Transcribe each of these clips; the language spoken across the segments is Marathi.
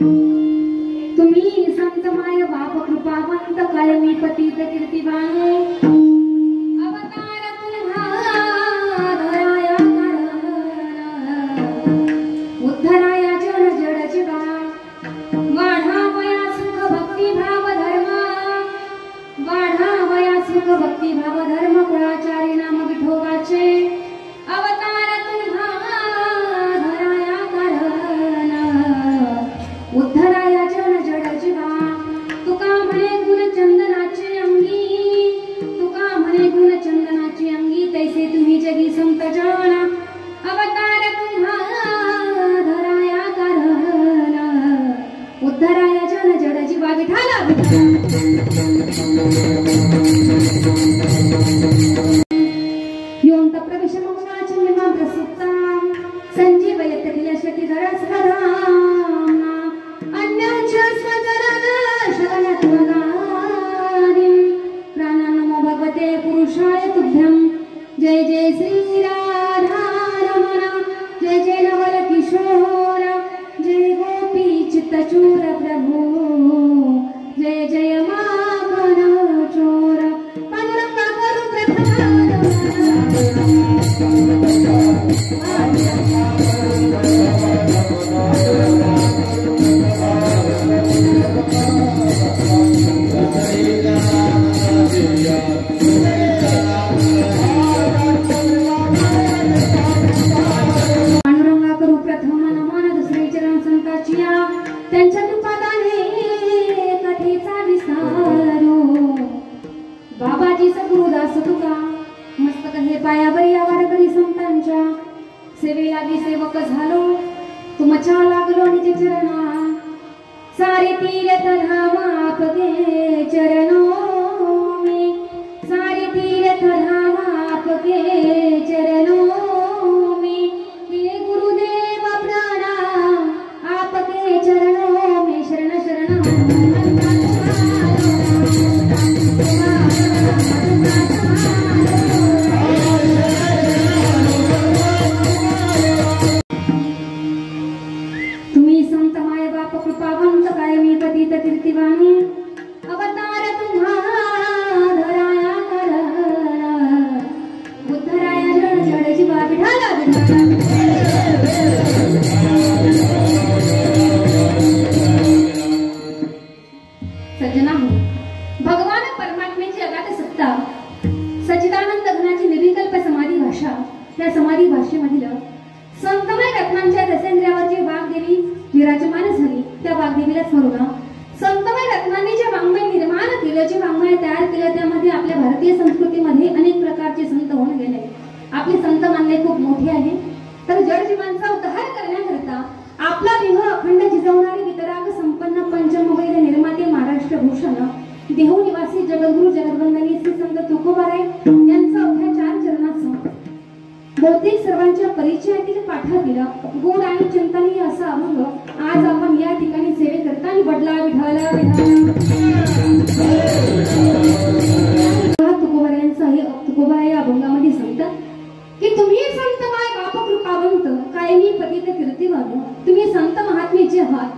तुम्ही संत माय बाप कृपावंत कायमी पतित कीर्तिवान अवतार तुम्हा धराया उद्धराया जन जड जीवा वाढावया सुख भक्ती भाव धर्म वाढावया सुख भक्ती भाव धर्म कुळाचारी नाम विठोबाचे अवतार तुम्हा धराया कारण उद्धराया जन जड जीवा तुका म्हणे गुण चंदनाचे अंगी तुका म्हणे गुण चंदनाचे अंगी तैसे तुम्ही जगी संत जन अवतार तुम्हा धराया कारण उद्धराया जन जड जीवा विठाला योंत प्रवेश मंगलाचे निमा प्रसुप्ता संजीवयत दिलशती धरस्वधाम अन्याच्या स्वजनन शरणत्वगारी प्राणा नमो भगवते पुरुषाय तुभ्यं जय जय श्री राधा रमण जय जय नवल किशोर जय गोपी चित्तचूर प्रभु जय जय माखन चोर पांडुरंगा करू प्रथम पांडुरंगा करू प्रथम नमन दुसरे चरण संताचिया त्यांच्या कृपादाने कथेचा विस्तारो बाबाजी सद्गुरुदास तुका मस्तक हे पायावर या वारकरी संतांच्या सेवेला बी सेवक झालो तुमच्या लागलो निज चरणा सारे तीर्थ धाम आपके चरणों में सारे तीर्थ धाम आपके चरणों में हे गुरुदेव प्रणाम आपके चरणों में शरण शरण तुम्ही संत माय बाप कृपावंत कायमी पतित कीर्तिवान अवतार तुम्हा धराया कारण उद्धराया जड जड जीवा विठाला सज्जना हो भगवान परमात्म्याची अगाध सत्ता सच्चिदानंद घनाची निर्विकल्प समाधी भाषा त्या समाधी भाषेमधील संतमय रत्नांच्या दसेंद्रियावरची वाग्देवी विराजमान झाली त्या वाग्देवीला स्मरून संतमय रत्नांनी जे वाङ्मय निर्माण केलं जे वाङ्मय तयार केलं त्यामध्ये आपल्या भारतीय संस्कृतीमध्ये अनेक प्रकारचे संत होऊन गेले आपले संत मानणे खूप मोठे आहे तर जड जीवांचा उद्धार करण्याकरता आपला देह अखंड जिजवणारे वितराग संपन्न पंचमवेद निर्माते महाराष्ट्र भूषण देहू निवासी जगद्गुरु जगद्वंदनी श्री संत तुकोबाराय यांचा अवघ्या 4 चरणाचं बहुतेक सर्वांच्या परिचयातील पाठातील गोड आणि चिंतनीय असा अभंग आज आपण या ठिकाणी सेवे करताना बडला विठाला तुकोबार यांचा हे तुकोबा या अभंगामध्ये सांगतात की तुम्ही संत माय बाप कृपावंत कायमी पतित कीर्तिवान तुम्ही संत महात्मेचे आहात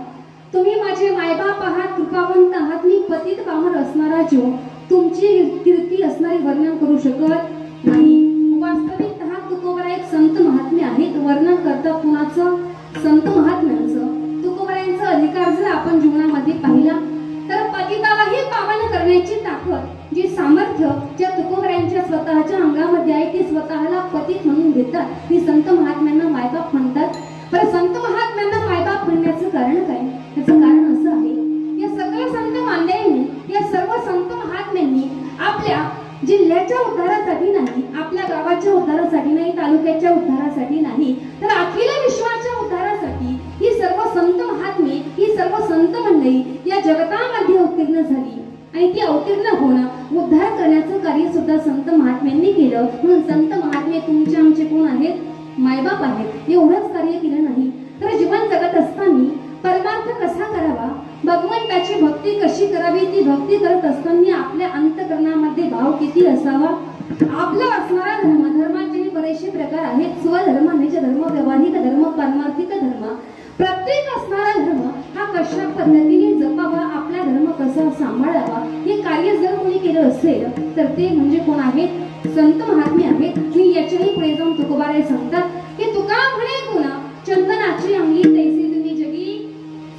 तुम्ही माझे मायबाप आहात कृपावंत आहात मी पतित पावन असणारा जो तुमची कीर्ती असणारी वर्णन करू शकत नाही वास्तविक तुकोबारा एक संत महात्मे आहेत वर्णन करतात कुणाचं संत महात्म्यांचं तुकोबारांचा अधिकार जर आपण जीवनामध्ये पाहिला तर पतितालाही पावन करण्याची ताकद जी सामर्थ्य ज्या तुकोबारांच्या स्वतःच्या अंगामध्ये आहे ती स्वतःला पतित म्हणून घेतात ती संत महात्म्यांना मायबाप म्हणतात पण संत महात्म्यांना मायबाप म्हणण्याचं कारण काय याचं कारण असं आहे या सगळ्या संत मान्यांनी या सर्व संत महात्म्यांनी आपल्या जिल्ह्याच्या उद्धारासाठी नाही आपल्या गावाच्या उद्धारासाठी नाही तालुक्याच्या उद्धारासाठी नाही तर अखिल विश्वाच्या उद्धारासाठी ही सर्व संत महात्मे ही सर्व संत मंडळी या जगतामध्ये अवतीर्ण झाली आणि ती अवतीर्ण होणं उद्धार करण्याचं कार्य सुद्धा संत महात्म्यांनी केलं म्हणून संत महात्मे तुमचे आमचे कोण आहेत मायबाप आहेत एवढंच कार्य केलं नाही तर जीवन जगत असताना परमार्थ कसा करावा भगवंताची भक्ती कशी करावी ती भक्ती करत असताना आपल्या अंतकरणामध्ये भाव किती असावा आपला असणारा धर्म धर्माचे बरेचसे प्रकार आहेत स्वधर्म निज धर्म व्यावहारिक धर्म पारमार्थिक धर्म प्रत्येक असणारा धर्म हा कशा पद्धतीने जपावा, आपला धर्म कसा सांभाळावा हे कार्य जर कोणी केलं असेल तर ते म्हणजे कोण आहेत? संत महात्मे आहेत. मी याच्याही पुढे जाऊन तुकोबाराय सांगतात की तुका म्हणे गुणा चंदनाची अंगी तैसे तुम्ही जगी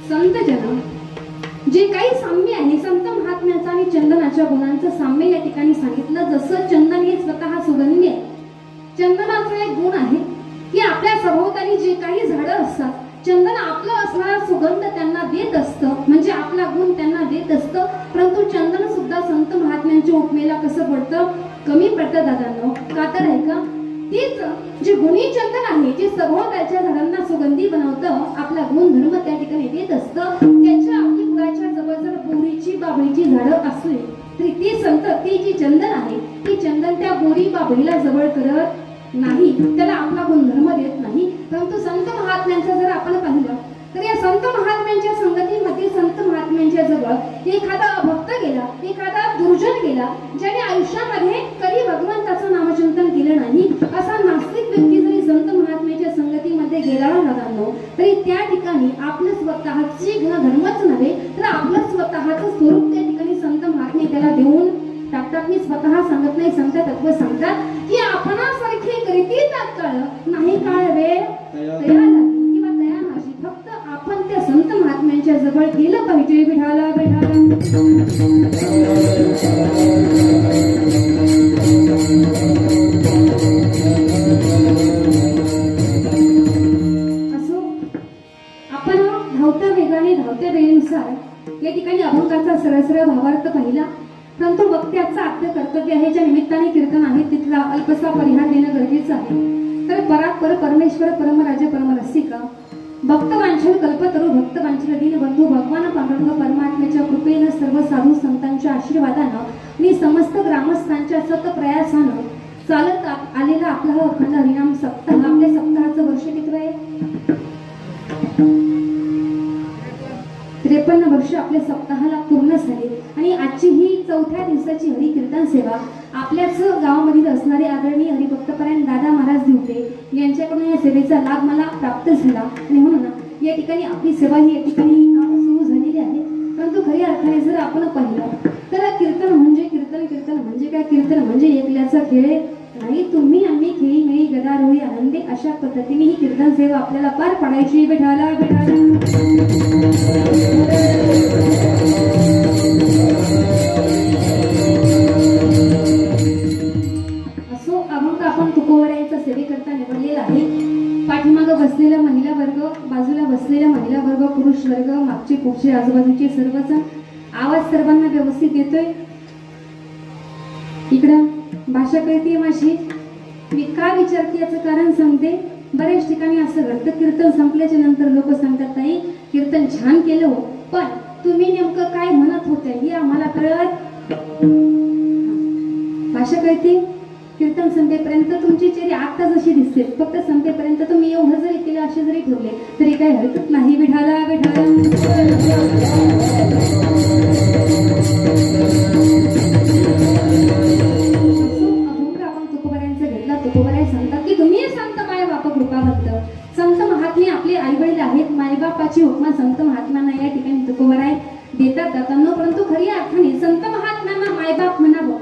संत जन. जे काही साम्य आहे संत महात्म्याचं आणि चंदनाच्या गुणांचं साम्य या ठिकाणी सांगितलं. जसं चंदन हे स्वतः सुगंधी आहे, चंदनाचा एक गुण आहे की आपल्या सभोवताली जे काही झाडं असतात चंदन आपलं असणारा सुगंध त्यांना देत असतं, म्हणजे आपला गुण त्यांना देत असतं. परंतु चंदन सुद्धा संत महात्म्यांच्या उपमेला कसं पडतं? कमी पडतं दादांनो. का तर आहे का तीच जे गुणी चंदन आहे जे सभोवतालच्या झाडांना सुगंधी बनवतं, आपला गुणधर्म त्या ठिकाणी देत असतं. त्याच्या अगदी गुळाच्या जवळ जर बोरीची बाबळीची झाडं असली तरी ती संत ती जी चंदन आहे ती चंदन त्या बोरी बाबळीला जवळ करत नाही, त्याला आपला गुणधर्म देत नाही. परंतु संत महात्म्यांचं जर आपण पाहिलं तर या संत महात्म्यांच्या संगतीमध्ये संत महात्म्यांच्या जवळ एखादा अभक्त गेला, एखादा दुर्जन गेला, ज्याने आयुष्यामध्ये कधी भगवंताचं नामचिंतन केलं नाही, असा नास्तिक व्यक्ती जरी संत महात्म्याच्या संगतीमध्ये गेला दादांनो तरी त्या ठिकाणी आपलं स्वतःची गुणधर्मच नव्हे तर आपलं स्वतःचं स्वरूप त्या ठिकाणी संत महात्मे त्याला देऊन टाकतात. मी स्वतः सांगत नाही, संत तत्व सांगतात की आपणासारखे करीती तात्काळ नाही काळ वेळ तया लागली किंवा तया नाशी. फक्त आपण त्या संत महात्म्यांच्या जवळ गेलं पाहिजे. विठाला विठाला असो. आपण धावत्या वेगाने धावत्या वेळेनुसार या ठिकाणी अभंगाचा सरळ भावार्थ पाहिला. परंतु वक्त्याचा आद्य कर्तव्य आहे, ज्या निमित्ताने कीर्तन आहे तिथला अल्पसा परिहार देणं गरजेचं आहे. तर परात्पर परमेश्वर परमराजे परमरसिका भक्त वांछल कल्पतरू भक्त वांछल दीनबंधू भगवान पांडुरंग परमात्म्याच्या कृपेनं सर्व साधू संतांच्या आशीर्वादानं आणि समस्त ग्रामस्थांच्या सत प्रयासानं चालत आलेला आपला हा अखंड हरिनाम सप्ताह. आपल्या सप्ताहाचं वर्ष किती आहे? 53 वर्ष आपल्या सप्ताहाला पूर्ण झाले आणि आजची ही 4थ्या दिवसाची हरी कीर्तन सेवा आपल्याच गावामध्ये असणारे आदरणीय हरिभक्तपरायण दादा महाराज दिवटे यांच्याकडून या सेवेचा लाभ मला प्राप्त झाला आणि म्हणून या ठिकाणी आपली सेवा ही या ठिकाणी सुरू झालेली आहे. परंतु खऱ्या अर्थाने जर आपण पाहिलं तर कीर्तन म्हणजे कीर्तन म्हणजे काय? कीर्तन म्हणजे एकल्याचा खेळ नाही. तुम्ही आम्ही खेळी मिळी गदारोळी आनंदी अशा पद्धतीने ही कीर्तन सेवा आपल्याला पार पाडायची. विठाला विठाला असो. अभंग आपण तुकोबारायचा सेवेकरता निवडलेला आहे. पाठीमागं बसलेला महिला वर्ग, बाजूला बसलेला महिला वर्ग, पुरुष वर्ग, मागचे पुढचे आजूबाजूचे सर्वजण आवाज सर्वांना व्यवस्थित येतोय? इकडं भाषा कळते माझी? मी का विचारते याचं कारण सांगते. बऱ्याच ठिकाणी असं घडतं कीर्तन संपल्याच्या नंतर लोक सांगतात ताई कीर्तन छान केलं पण तुम्ही नेमकं काय म्हणत होते हे आम्हाला कळत. भाषा कळते? कीर्तन संपेपर्यंत तुमची चेहरे आता जशी दिसते फक्त संपेपर्यंत तुम्ही एवढं जरी केलं असे जरी ठेवले तरी काही हरकत नाही. विठाला विठाला तुकोबाराय सांगतात की तुम्ही संत माय बाप कृपावंत. संत महात्मे आपले आई वडील आहेत. मायबापाची उपमा संत महात्म्यांना या ठिकाणी तुकोबाराय देतात दातांनो. परंतु खऱ्या अर्थाने संत महात्म्यांना मायबाप म्हणावं,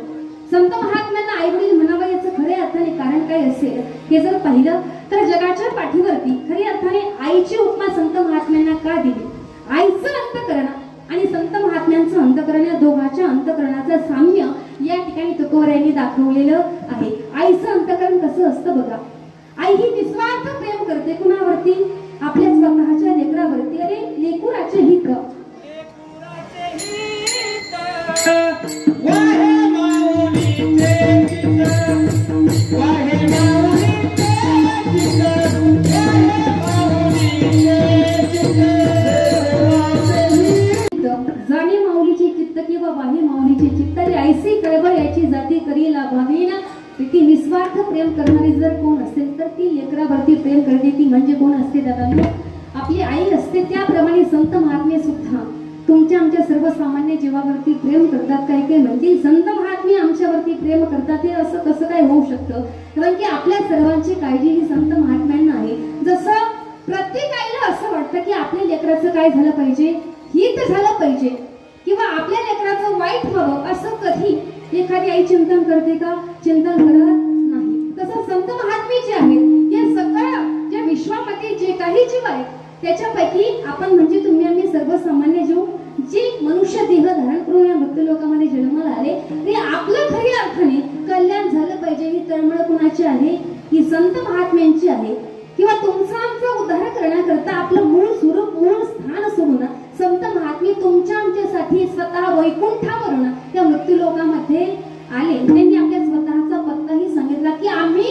संत महात्म्यांना आई वडील म्हणावं याचं खऱ्या अर्थाने कारण काय असेल हे जर पाहिलं तर जगाच्या पाठीवरती खऱ्या अर्थाने आईची उपमा संत महात्म्यांना का दिली? आईचं अंतःकरण आणि संत महात्म्यांचं अंतःकरण या दोघांच्या अंतःकरणाचं साम्य या ठिकाणी तुकोबारायांनी दाखवलेलं आहे. आईचं अंतःकरण कसं असतं बघा. आई ही निस्वार्थ प्रेम करते कुणावरती? आपल्या स्वतःच्या लेकरावरती. अरे लेकुराचे हित जाणे माऊलीची चित्त किंवा वाहे माऊलीची चित्त ऐसी कळवळ याची जाती करी लाभावी ना. ती निस्वार्थ प्रेम करणारी जर कोण असेल तर ती लेकरावरती प्रेम करते. ती म्हणजे कोण असते दादांनी? आपली आई असते. त्याप्रमाणे संत महात्मे सुद्धा तुमच्या आमच्या सर्वसामान्य जीवावरती प्रेम करतात. काही काही म्हणतील संत महात्मे आमच्यावरती प्रेम करतात. हे असं कसं काय होऊ शकतं? कारण की आपल्या सर्वांची काळजी ही संत महात्म्यांना आहे. जसं प्रत्येक आईला असं वाटतं की आपल्या लेकराचं काय झालं पाहिजे, हित झालं पाहिजे, किंवा आपल्या लेकराचं वाईट व्हावं असं कधी एखादी आई चिंतन करते का? चिंतन करत नाही. तसं संत महात्मे जे आहेत, या सगळ्या ज्या विश्वामध्ये जे काही जीव आहेत त्याच्यापैकी आपण म्हणजे तुम्ही आम्ही सर्वसामान्य जीव जे मनुष्य देह धारण करून या भक्त लोकांमध्ये जन्माला आले, ते आपलं खऱ्या अर्थाने कल्याण झालं पाहिजे ही तळमळ कुणाची आहे? ही संत महात्म्यांची आहे. किंवा तुमचा आमचा उद्धार करण्याकरता आपलं मूळ स्वरूप मूळ स्थान सोडून संत महात्मे तुमच्या आमच्यासाठी स्वतः वैकुंठावरून त्या मृत्यू लोकांमध्ये आले. त्यांनी आपल्या स्वतःचा पत्ताही सांगितला की आम्ही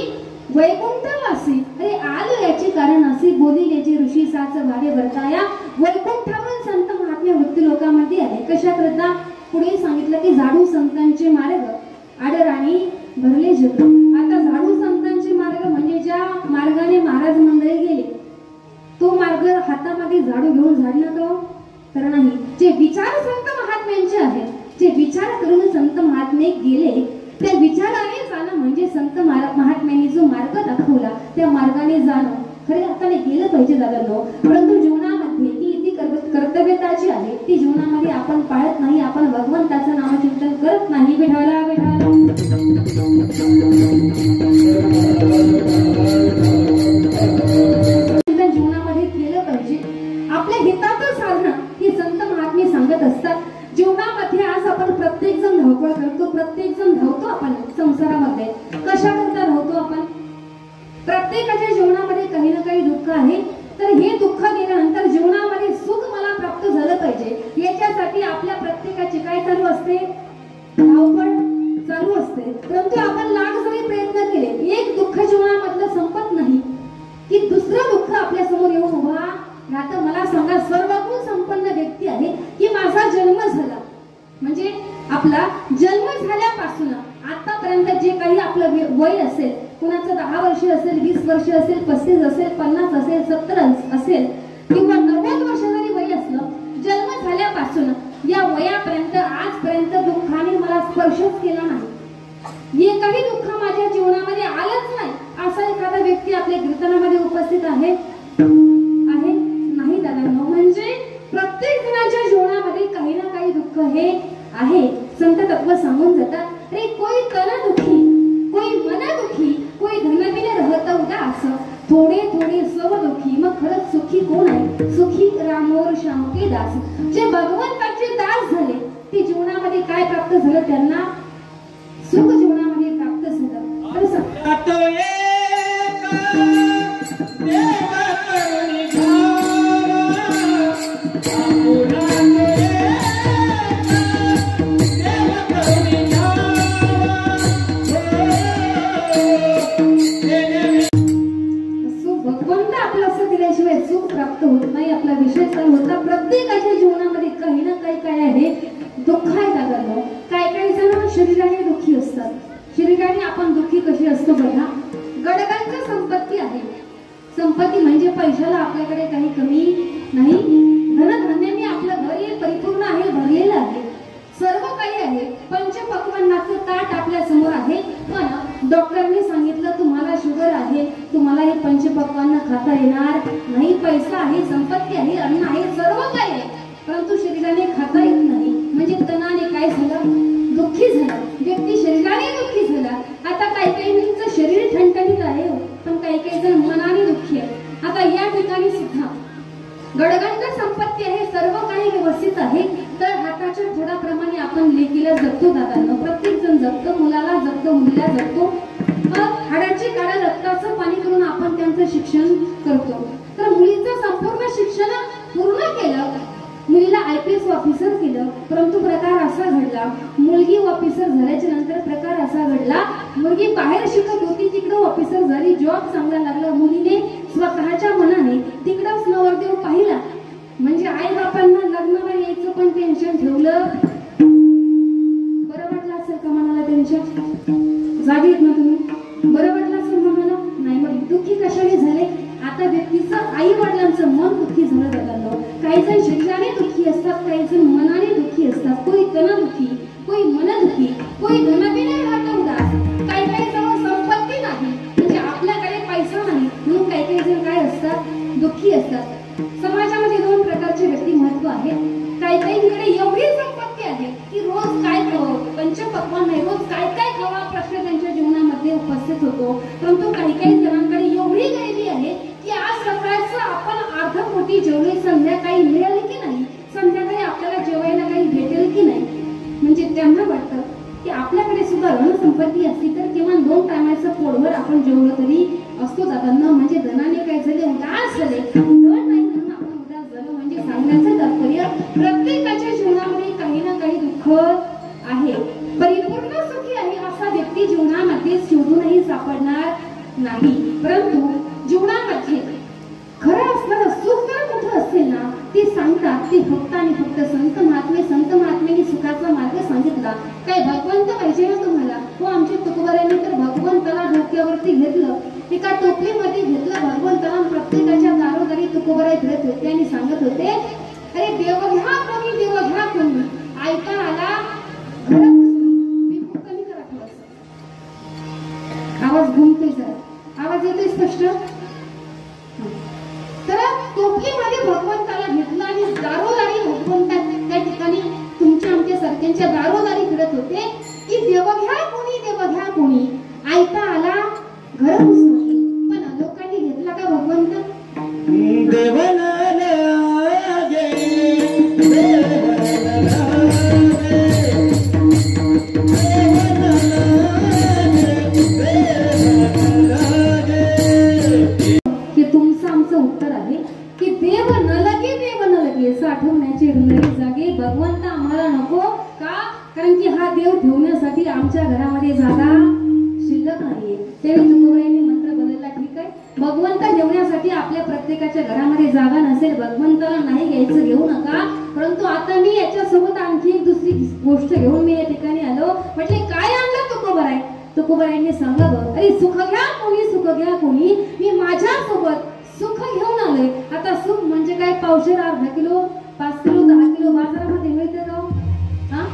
वैकुंठवासी. अरे आलो याचे कारण असे बोलिले जे ऋषी साच भारे भरताया. वैकुंठावरून संत महात्मे मृत्यू लोकांमध्ये आले. कशाकरता? पुढे सांगितलं की झाडू संतांचे मार्ग आडराणी भरले जग. आता झाडू संतांचे मार्ग म्हणजे ज्या मार्गाने महाराज मंडळी गेले तो मार्ग हातामध्ये झाडू घेऊन झाडला का? तर नाही. जे विचार संत महात्म्यांचे आहेत, जे विचार करून संत महात्मे गेले त्या विचाराने जाणं म्हणजे संत महात्म्यांनी जो मार्ग दाखवला त्या मार्गाने जाणं खरे अर्थाने गेलं पाहिजे दादांनो. परंतु जीवनामध्ये ती कर्तव्यता जी आहे ती जीवनामध्ये आपण पाळत नाही. आपण भगवंताचं नामचिंतन करत नाही. विठाला विठाला जीवनामध्ये केलं पाहिजे. आपल्या हिताचं साधन हे संत महात्मे सांगत असतात. जीवनामध्ये आज आपण प्रत्येक जण धावपळ करतो, प्रत्येक जण धावतो. आपण संसारामध्ये कशाकरता धावतो? आपण प्रत्येकाच्या जीवनामध्ये काही ना काही दुःख आहे. तर हे दुःख गेल्यानंतर जीवनामध्ये सुख मला प्राप्त झालं पाहिजे याच्यासाठी आपल्या प्रत्येकाची काय चालू असते? धावपळ चालू असते. परंतु आपण लाख जरी प्रयत्न केले, एक दुःख जीवनामधलं संपत नाही की दुसरं दुःख आपल्या समोर येऊन उभा राहतं. मला सांगा, सर्वगुण संपन्न व्यक्ती आहे की माझा जन्म झाला म्हणजे आपला जन्म झाल्यापासून आतापर्यंत जे काही आपलं वय असेल, कुणाचं 10 वर्ष असेल, 20 वर्ष असेल, 35 असेल, 50 असेल, 70 असेल किंवा 90 वर्ष जरी वय असलं, जन्म झाल्यापासून या वयापर्यंत आजपर्यंत दुःखाने मला स्पर्शच केला नाही. एकही दुःख माझ्या जीवनामध्ये आलंच नाही असा एखादा व्यक्ती आपल्या कीर्तनामध्ये उपस्थित आहे? नाही दादांनो. म्हणजे प्रत्येक जणाच्या जीवनामध्ये काही ना काही दुःख हे आहे. संत तत्व सांगून जातात, रे कोई तन दुखी, कोई मन दुखी, कोई धनबिन रहत उदास, थोडे थोडे सव दुखी. मग खरंच सुखी कोण आहे? सुखी रामोर श्याम के दास. जे भगवंताचे दास झाले ते जीवनामध्ये काय प्राप्त झालं? त्यांना सुख जीवनामध्ये प्राप्त झालं. सुख प्राप्त होत नाही, आपला विषय चालू होता. प्रत्येकाच्या जीवनामध्ये काही ना काही काय आहे? दुःख आहे दादा. काय काही जण शरीराने दुःखी असतात. शरीराने आपण दुःखी कशी असतो बघा. गडगंज संपत्ती आहे. संपत्ती म्हणजे पैशाला आपल्याकडे काही कमी नाही. धनधान्याने आपलं घर हे परिपूर्ण आहे, भरलेलं आहे, सर्व काही आहे. पंचपक्वान्नाचं ताट आपल्या समोर आहे. पण डॉक्टरांनी सांगितलं तुम्हाला शुगर आहे, तुम्हाला हे पंचपक्वान्न खाता येणार नाही. पैसा आहे, संपत्ती आहे, अन्न आहे, सर्व काही आहे, परंतु शरीराने खाता येत नाही. म्हणजे तणाने काय झालं? दुःखी झालं. व्यक्ती शरीराने दुःखी झाला. आता काही काहींचं शरीर ठणठणीत आहे, पण काही काही जण मनाने दुःखी आहे. आता या ठिकाणी सुद्धा गडगंज संपत्ती आहे, सर्व काही व्यवस्थित आहे. तर हाताच्या थोड्याप्रमाणे आपण लेकीला जगतो दादांनो. प्रत्येक जण जगतो, मुलाला जगतो, मुलीला जगतो. हाडाची काढा रक्ताचं पाणी करून आपण त्यांचं शिक्षण करतो. तर मुलीचं संपूर्ण शिक्षण पूर्ण केलं, मुलीला IPS ऑफिसर केलं, परंतु प्रकार असा घडला. मुलगी ऑफिसर झाल्याच्या नंतर प्रकार असा घडला, मुलगी बाहेर शिकत होती, तिकडं ऑफिसर झाली, जॉब चांगला लागला. मुलीने स्वतःच्या मनाने तिकडंच नवरदेव पाहिला. म्हणजे आई बापांना लग्नाला यायचं पण टेन्शन ठेवलं. बरं वाटलं असेल का मनाला टेन्शन? जागी येत ना तुम्ही? बरं वाटलं असेल मनाला? नाही. मग दुःखी कशाने झाले? आता व्यक्तीचं आई वडिलांचं मन दुःखी झालं दादांनो. काही जण शरीराने दुःखी असतात, काही जण मनाने दुःखी असतात. कोई तन दुःखी, कोई मन दुःखी, कोई धनबिने राहत उदास. काही काही जवळ संपत्ती नाही म्हणजे आपल्याकडे पैसा नाही म्हणून काही काही जण काय असतात? दुःखी काही काहींकडे एवढी संपत्ती आहे की रोज काय पंचपक्वान नाही, रोज काय काय खावा प्रश्न त्यांच्या जीवनामध्ये उपस्थित होतो. परंतु काही काही जणांकडे एवढी गरिबी आहे की आज सकाळचं आपण अर्ध पोटी जेवले, संध्याकाळी मिळेल की नाही, संध्याकाळी आपल्याला जेवायला काही भेटेल की नाही. म्हणजे त्यांना वाटतं की आपल्याकडे सुद्धा रणसंपत्ती असती तर किमान 2 टायमाचं पोटभर आपण जेवलो तरी असतो जाताना. म्हणजे धनाने काय झाले, उदास झाले, धन नाही म्हणून आपण उदास झालो. म्हणजे सांगण्याचं तात्पर्य प्रत्येकाच्या जीवनामध्ये काही ना काही दुःख आहे. परिपूर्ण सुखी आहे असा व्यक्ती जीवनामध्ये शोधूनही सापडणार नाही. परंतु जीवनामध्ये खरं असणारं सुख जर मोठं असेल ना, ते सांगतात ते फक्त आणि फक्त संत महात्म्यांनी सुखाचा मार्ग सांगितला. काय भगवंत पाहिजे ना तुम्हाला? हो, आमच्या तुकोबारांनी तर भगवंताला डोक्यावरती घेतलं, एका टोपलीमध्ये घेतलं भगवंताला. प्रत्येकाच्या दारोदारी तुकोबाराय फिरत होते आणि सांगत होते, अरे देव घ्या कोणी, देव घ्या कोणी. ऐका आला घर मी खूप कमी करा थोडंसं, आवाज घुमतोय जरा, आवाज येतोय स्पष्ट. तर टोपलीमध्ये भगवंताला घेतलं आणि दारोदारी भगवंता त्या ठिकाणी तुमच्या आमच्या सारख्यांच्या दारोदारी फिरत होते की देव घ्या कोणी, देव घ्या कोणी. ऐका आला घर पुसली, पण लोकांनी घेतला का भगवंत? तुमचं आमचं उत्तर आहे की देव न लगे, देव न लगे. साठवण्याचे जागे भगवंत आम्हाला नको का? कारण की हा देव ठेवण्यासाठी आमच्या घरामध्ये जागा शिल्लक नाहीये. तेव्हा तुकोबारायांनी मंत्र बदलला. ठीक आहे, भगवंत ठेवण्यासाठी आपल्या प्रत्येकाच्या घरामध्ये जागा नसेल, भगवंताला नाही घ्यायचं, घेऊ नका. परंतु आता मी याच्यासोबत आणखी एक दुसरी गोष्ट घेऊन मी या ठिकाणी आलो. म्हटले काय आणलं तुकोबाराय? तुकोबारायांनी सांगावं, अरे सुख घ्या कोणी, सुख घ्या कोणी. मी माझ्यासोबत सुख घेऊन आलोय. आता सुख म्हणजे काय? पावशेर, अर्धा किलो, 5 किलो, 10 किलो बाजारामध्ये मिळते का? हा,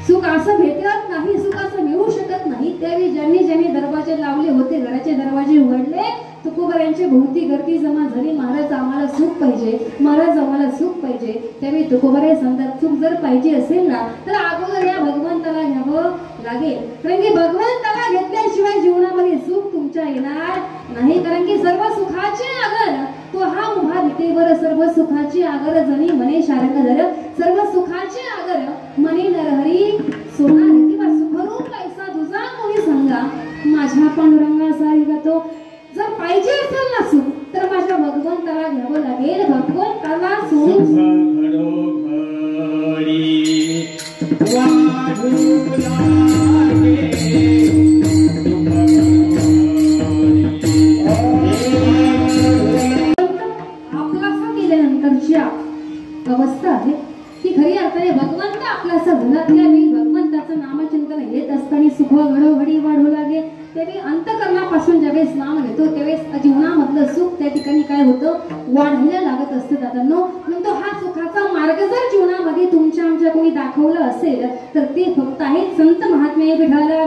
सुख असं भेटत नाही, सुख असं मिळू शकत नाही. त्यावेळी ज्यांनी दरवाजे लावले होते, घराचे दरवाजे उघडले, तुकोबारायांची भोवती गर्दी जमा झाली. महाराज आम्हाला सुख पाहिजे, महाराज आम्हाला सुख पाहिजे. त्यावेळी तुकोबाराय सांगतात, सुख जर पाहिजे असेल ना तर अगोदर या भगवंताला घ्यावं लागेल. कारण की भगवंताला घेतल्याशिवाय जीवनामध्ये सुख तुमच्या येणार नाही. कारण की सर्व सुखाचे आगर तो हा उभा विटेवर, सर्व सुखाचे आगर जणी मने शारंगधर, सर्व सुखाचे आगर मने नरहरी सोनार. किंवा सुखरूप पैसा तुझा कोणी सांगा, माझ्या पांडुरंगा सारिका. तो जर पाहिजे असेल ना सुख तर माझ्या भगवंताला घ्यावं लागेल. भगवंताला सोडून आपलासा केल्यानंतरची अवस्था आहे की खरी अर्थाने भगवंत आपलासा झाला. त्यावेळी भगवंताचं नामचिंतन येत असताना सुख घडोघडी वाढू लागे. त्यावेळी अंतकरणापासून ज्यावेळेस नाम घेतो त्यावेळेस जीवनामधलं सुख त्या ठिकाणी काय होतं, वाढायला लागत असतं दादांनो. परंतु हा सुखाचा मार्ग जर जीवनामध्ये तुमच्या आमच्या कोणी दाखवलं असेल तर ते फक्त आहे संत महात्मे विठाला.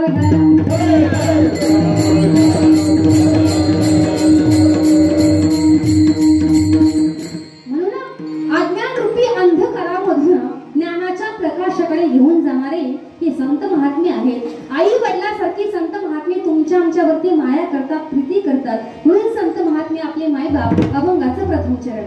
म्हणून अज्ञान रूपी अंधकारामधून ज्ञानाच्या प्रकाशाकडे घेऊन जाणारे हे संत महात्मे आहेत. आई वडिलांसारखी संत महात्मे तुमच्या आमच्यावरती माया करतात, प्रीती करतात. म्हणून संत महात्मे आपले मायबाप अभंगाचं प्रथम चरण.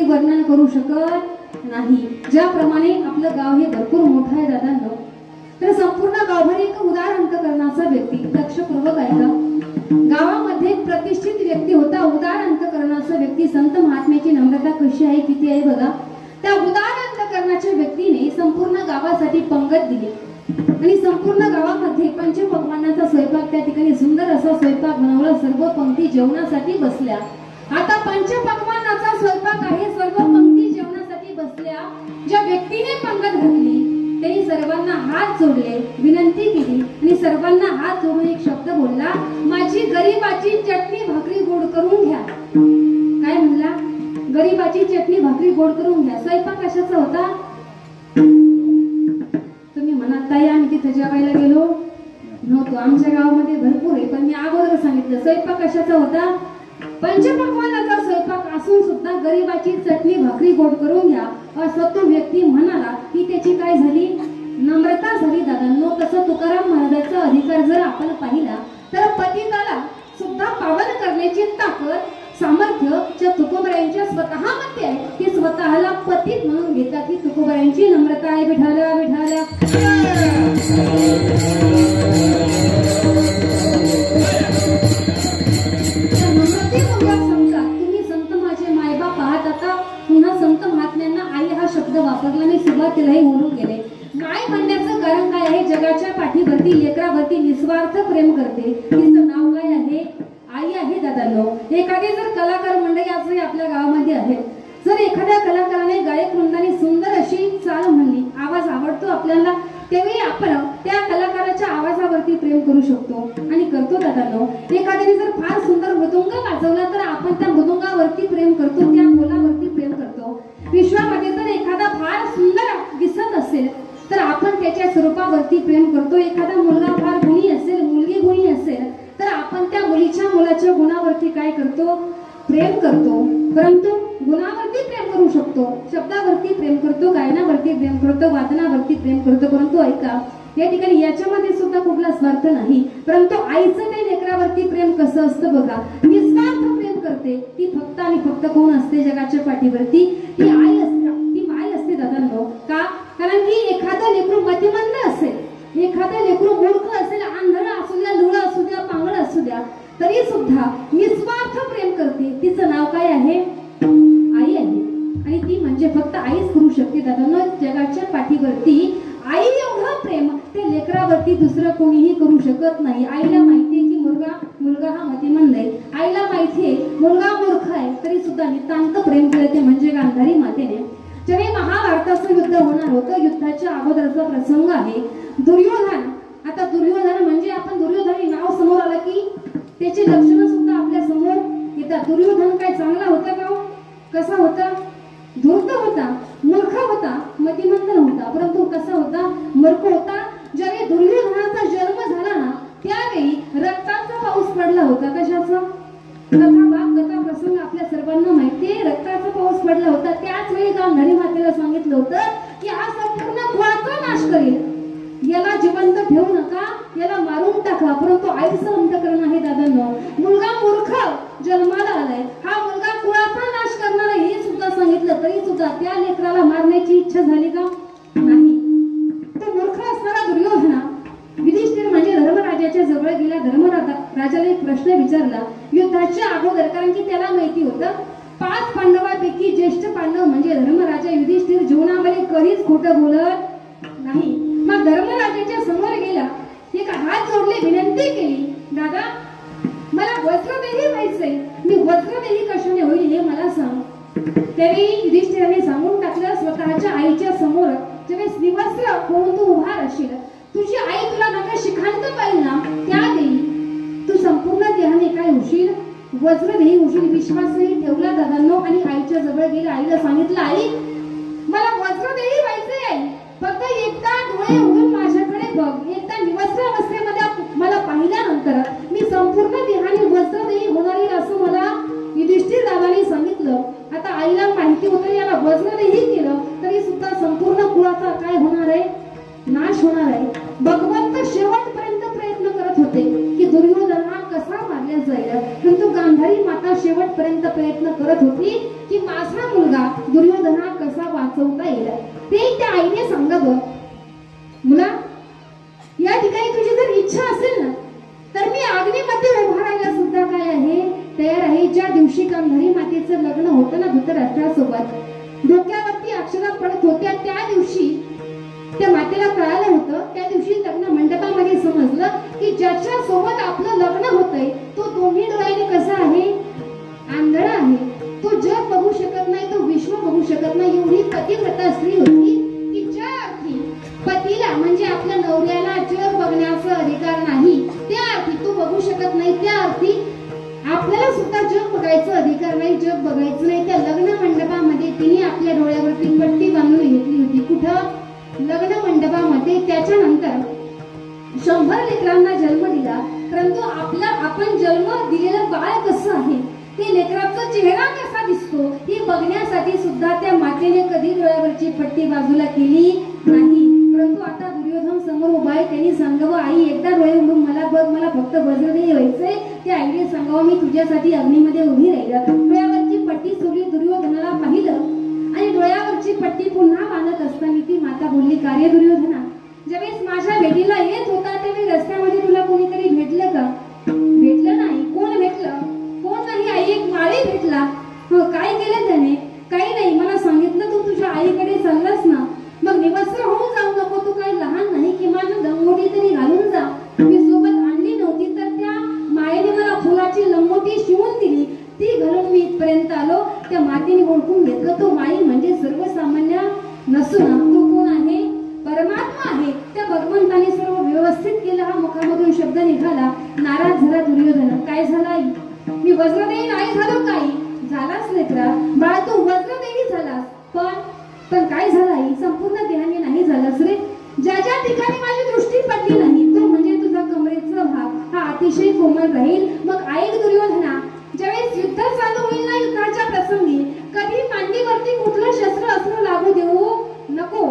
वर्णन करू शकत नाही. ज्याप्रमाणे आपलं गाव हे भरपूर मोठं आहे दादांनो, तर संपूर्ण गावभर एक उदार अंतकरणाचा व्यक्ती, लक्षपूर्वक ऐका, गावामध्ये प्रतिष्ठित व्यक्ती होता, उदार अंतकरणाचा व्यक्ती. संत महात्म्याची नम्रता कशी आहे, किती आहे बघा. त्या उदार अंतकरणाच्या व्यक्तीने संपूर्ण गावासाठी पंगत दिली आणि संपूर्ण गावामध्ये पंचपक्वान्नाचा स्वयंपाक त्या ठिकाणी सुंदर असा स्वयंपाक बनवला. सर्व पंक्ती जेवणासाठी बसल्या. आता पंचपक्वान्नाचा स्वयंपाक आहे, सर्व पंक्ती जेवणासाठी बसल्या. ज्या व्यक्तीने पंगत घातली त्यांनी सर्वांना हात जोडले, विनंती केली आणि सर्वांना हात जोडून एक शब्द बोलला, माझी गरीबाची चटणी भाकरी गोड करून घ्या. काय म्हणला? गरीबाची चटणी भाकरी गोड करून घ्या. स्वयंपाक कशाचा होता? तुम्ही म्हणाल ताई आम्ही तिथे जेवायला गेलो नव्हतो, आमच्या गावामध्ये भरपूर आहे, पण मी अगोदर सांगितलं स्वयंपाक कशाचा होता? पंचपक्वान्नाचा स्वयंपाक असून सुद्धा गरीबाची चटणी भाकरी गोड करून घ्या असं तो व्यक्ती म्हणाला की त्याची काय झाली? नम्रता झाली दादांनो. तसं तुकाराम महाराजांचा अधिकार जर आपण पाहिला तर पतिताला सुद्धा पावन करण्याची ताकद, सामर्थ्य ज्या तुकोबरायांच्या स्वतःमध्ये आहे, ते स्वतःला पतित म्हणून घेतात. ही तुकोबरायांची नम्रता आहे. विठाला विठाला. तुम्ही संत माझे मायबाप आहात. आता पुन्हा संत महात्म्यांना आई हा शब्द वापरला, मी सुरुवातीलाही बोलून गेले. माय म्हणण्याचं कारण काय आहे? जगाच्या पाठीवरती लेकरावरती निस्वार्थ प्रेम करते, तिचं नाव काय आहे? आई आहे दादांनो. एखादी जर कलाकार मंडळी आजही आपल्या गावामध्ये आहे, जर एखाद्या कलाकाराने गायक वृंदाने सुंदर अशी चाल म्हणली, आवाज आवडतो आपल्याला, त्यावेळी आपण त्या कलाकाराच्या आवाजावरती प्रेम करू शकतो आणि करतो दादांनो. एखाद्याने जर फार सुंदर मृदुंग वाजवला तर आपण त्या मृदुंगावरती प्रेम करतो, त्या बोलावरती प्रेम करतो. विश्वामध्ये जर एखादा फार सुंदर दिसत असेल तर आपण त्याच्या स्वरूपावरती प्रेम करतो. एखादा मुलगा फार गुणी असेल, मुलगी गुणी असेल तर आपण त्या मुलीच्या मुलाच्या गुणावरती काय करतो? प्रेम करतो. परंतु गुणावरती प्रेम करू शकतो, शब्दावरती प्रेम करतो, गायनावरती प्रेम करतो, वादनावरती प्रेम करतो. परंतु ऐका, या ठिकाणी याच्यामध्ये सुद्धा कुठला स्वार्थ नाही. परंतु आईचं ते लेकरावरती प्रेम कसं असतं बघा, निस्वार्थ प्रेम करते. ती फक्त आणि फक्त कोण असते जगाच्या पाठीवरती? ती आई असते, ती माय असते दादांनो. का? कारण की एखादं लेकरू मतिमंद असेल, एखादं लेकरू मूर्ख असेल, आंधळ असू द्या, लुळ असू द्या, पांगळ असू द्या, तरी सुद्धा निस्वार्थ प्रेम करते. तिचं नाव काय आहे? आई आहे. आणि ती म्हणजे फक्त आईच करू शकते दादांनो. जगाच्या पाठीवरती आई एवढं प्रेम ते लेकरावरती दुसरं कोणीही करू शकत नाही. आईला माहितीये की मुलगा हा मतिमंद आहे, आईला माहितीये मुलगा मूर्ख आहे, तरी सुद्धा नितांत प्रेम करते म्हणजे गांधारी मातेने. ज्यावेळी महाभारताचं युद्ध होणार होतं, युद्धाच्या अगोदरचा प्रसंग आहे. दुर्योधन, आता दुर्योधन म्हणजे आपण दुर्योधन नाव समोर आलं की त्याची लक्षणं सुद्धा आपल्या समोर येतात. दुर्योधन काय चांगला होता का? कसा होता? धूर्त होता, मूर्ख होता, मतिमंद नव्हता, परंतु कसा होता? मूर्ख होता. ज्यावेळी दुर्योधनाचा जन्म झाला ना त्यावेळी रक्ताचा पाऊस पडला होता. कशाचा? कथा प्रसंग आपल्या सर्वांना माहितीये, रक्ताचा पाऊस पडला होता. त्याच वेळी गांधारी मातेला सांगितलं होतं की हा संपूर्ण कुळाचा नाश करेल, याला जिवंत ठेवू नका, याला मारून टाका. परंतु आईचं अंतकरण आहे दादांनो. मुलगा मूर्ख जन्माला आलाय, हा मुलगा कुळाचा नाश करणार आहे हे सुद्धा सांगितलं, तरी सुद्धा त्या लेकराला मारण्याची इच्छा झाली का? नाही. तो मूर्ख असणारा दुर्योधना युधिष्ठिर म्हणजे धर्मराजाच्या जवळ गेला. धर्मराजाला एक प्रश्न विचारला युद्धाच्या अगोदर, कारण की त्याला माहिती होतं 5 पांडवांपैकी ज्येष्ठ पांडव म्हणजे धर्मराजा युधिष्ठिर जीवनामध्ये कधीच खोटं बोलत नाही. मग धर्मराजाच्या समोर गेला, एक हात जोडले, विनंती केली, दादा मला वस्त्रदेही व्हायचंय, मी वस्त्रदेही कशाने होईल हे मला सांग. त्यावेळी युधिष्ठिराने सांगून टाकलं स्वतःच्या आईच्या समोर, ज्यावेळेस निवस्त्र होऊन तू उभा राहशील, तुझी आई तुला नका शिखांत पाहिल ना, त्यावेळी तू संपूर्ण देहाने काय होशील? वज्रदेही होशील. विश्वासही ठेवला दादांनो आणि आईच्या जवळ गेला. आईला सांगितलं, आई मला वज्रदेही व्हायचंय आई, फक्त एकदा डोळे उघडून माझ्याकडे बघ. एकदा निवस्त्र अवस्थेमध्ये मला पाहिल्यानंतर मी संपूर्ण देहाने वज्रदेही होणार आहे असं मला युधिष्ठिर दादाने सांगितलं. आता आईला माहिती होतं याला वज्रदेही केलं तरी सुद्धा संपूर्ण कुळाचा काय होणार आहे? नाश होणार आहे. भगवंत शेवटपर्यंत प्रयत्न करत होते की दुर्योधन हा कसा मारला जाईल, परंतु गांधारी माता शेवटपर्यंत प्रयत्न करत होती की माझा मुलगा दुर्योधना कसा वाचवता येईल ते त्या आईने सांगावं. मुला, या ठिकाणी तुझी जर इच्छा असेल ना तर मी अग्नीमध्ये उभा राहायला सुद्धा काय आहे तयार आहे. ज्या दिवशी गांधारी मातेचं लग्न होतं ना धृतराष्ट्रासोबत, डोक्यावरती अक्षरा पडत होत्या, त्या दिवशी त्या मातेला कळालं होतं. त्या दिवशी लग्न मंडपामध्ये समजलं की ज्याच्या सोबत आपलं लग्न होतंय तो दोन्ही डोळ्याने कसा आहे, आंधळा आहे. तो जग बघू शकत नाही, तो विश्व बघू शकत नाही. एवढी पतिव्रता स्त्री होती की ज्या अर्थी पतीला म्हणजे आपल्या नवऱ्याला जग बघण्याचा अधिकार नाही, त्या अर्थी तो बघू शकत नाही, त्या अर्थी आपल्याला सुद्धा जग बघायचा अधिकार नाही, जग बघायचं नाही. त्या लग्न मंडपामध्ये तिने आपल्या डोळ्यावरती पट्टी बांधून घेतली होती. कुठं? लग्न मंडपामध्ये. त्याच्यानंतर 100 लेकरांना जन्म दिला, परंतु आपण जन्म दिलेलं बाळ कसं आहे, ते लेकराचा चेहरा कसा दिसतो हे बघण्यासाठी सुद्धा त्या मातेने कधी डोळ्यावरची पट्टी बाजूला केली नाही. परंतु आता दुर्योधन समोर उभा आहे, त्यांनी सांगावं आई एकदा डोळे उघडून मला बघ, मला फक्त वज्रदेही व्हायचंय. त्या आईने सांगावं मी तुझ्यासाठी अग्नीमध्ये उभी राहिलं. डोळ्यावरची पट्टी सोडली, दुर्योधनाला पाहिलं आणि डोळ्यावरची पट्टी पुन्हा बांधत असताना ती माता बोलली, कार्य दुर्योधना, ज्यावेळेस माझ्या भेटीला येत होता त्यावेळी रस्त्यामध्ये तुला कोणीतरी भेटलं का? भेटलं नाही. कोण भेटलं? कोण नाही आई, एक माळी भेटला. काय केलं त्याने? काही नाही. मला सांगितलं तू तुझ्या आईकडे चाललास ना, मग निवस्त्र होऊन जाऊ नको, तू काही लहान नाही, किमान लंगोटी तरी घालून जा. मी सोबत आणली नव्हती तर त्या मायेने मला फुलाची लंगोटी शिवून दिली, ती घालून मी इथपर्यंत आलो. त्या मातेने ओळखून घेतलं तो माई म्हणजे सर्वसामान्य नसून तो कोण आहे? परमात्मा आहे. त्या भगवंताने सर्व व्यवस्थित केलं. हा मुखामधून शब्द निघाला. नाराज झाला दुर्योधन. काय झाला आई? मी वज्रदेही नाही झालो. काही झालाच लेकरा, बाळा तू वज्रदेही झालास, पण काय झालं आई? संपूर्ण देहाने नाही झालास रे. ज्या ज्या ठिकाणी माझी दृष्टी पडली नाही तो म्हणजे तुझा कमरेचा भाग हा अतिशय कोमल राहील. मग ऐक दुर्योधना, ज्यावेळेस युद्ध चालू होईल ना, युद्धाच्या प्रसंगी कधी मांडीवरती कुठलं शस्त्र अस्त्र लागू देऊ नको.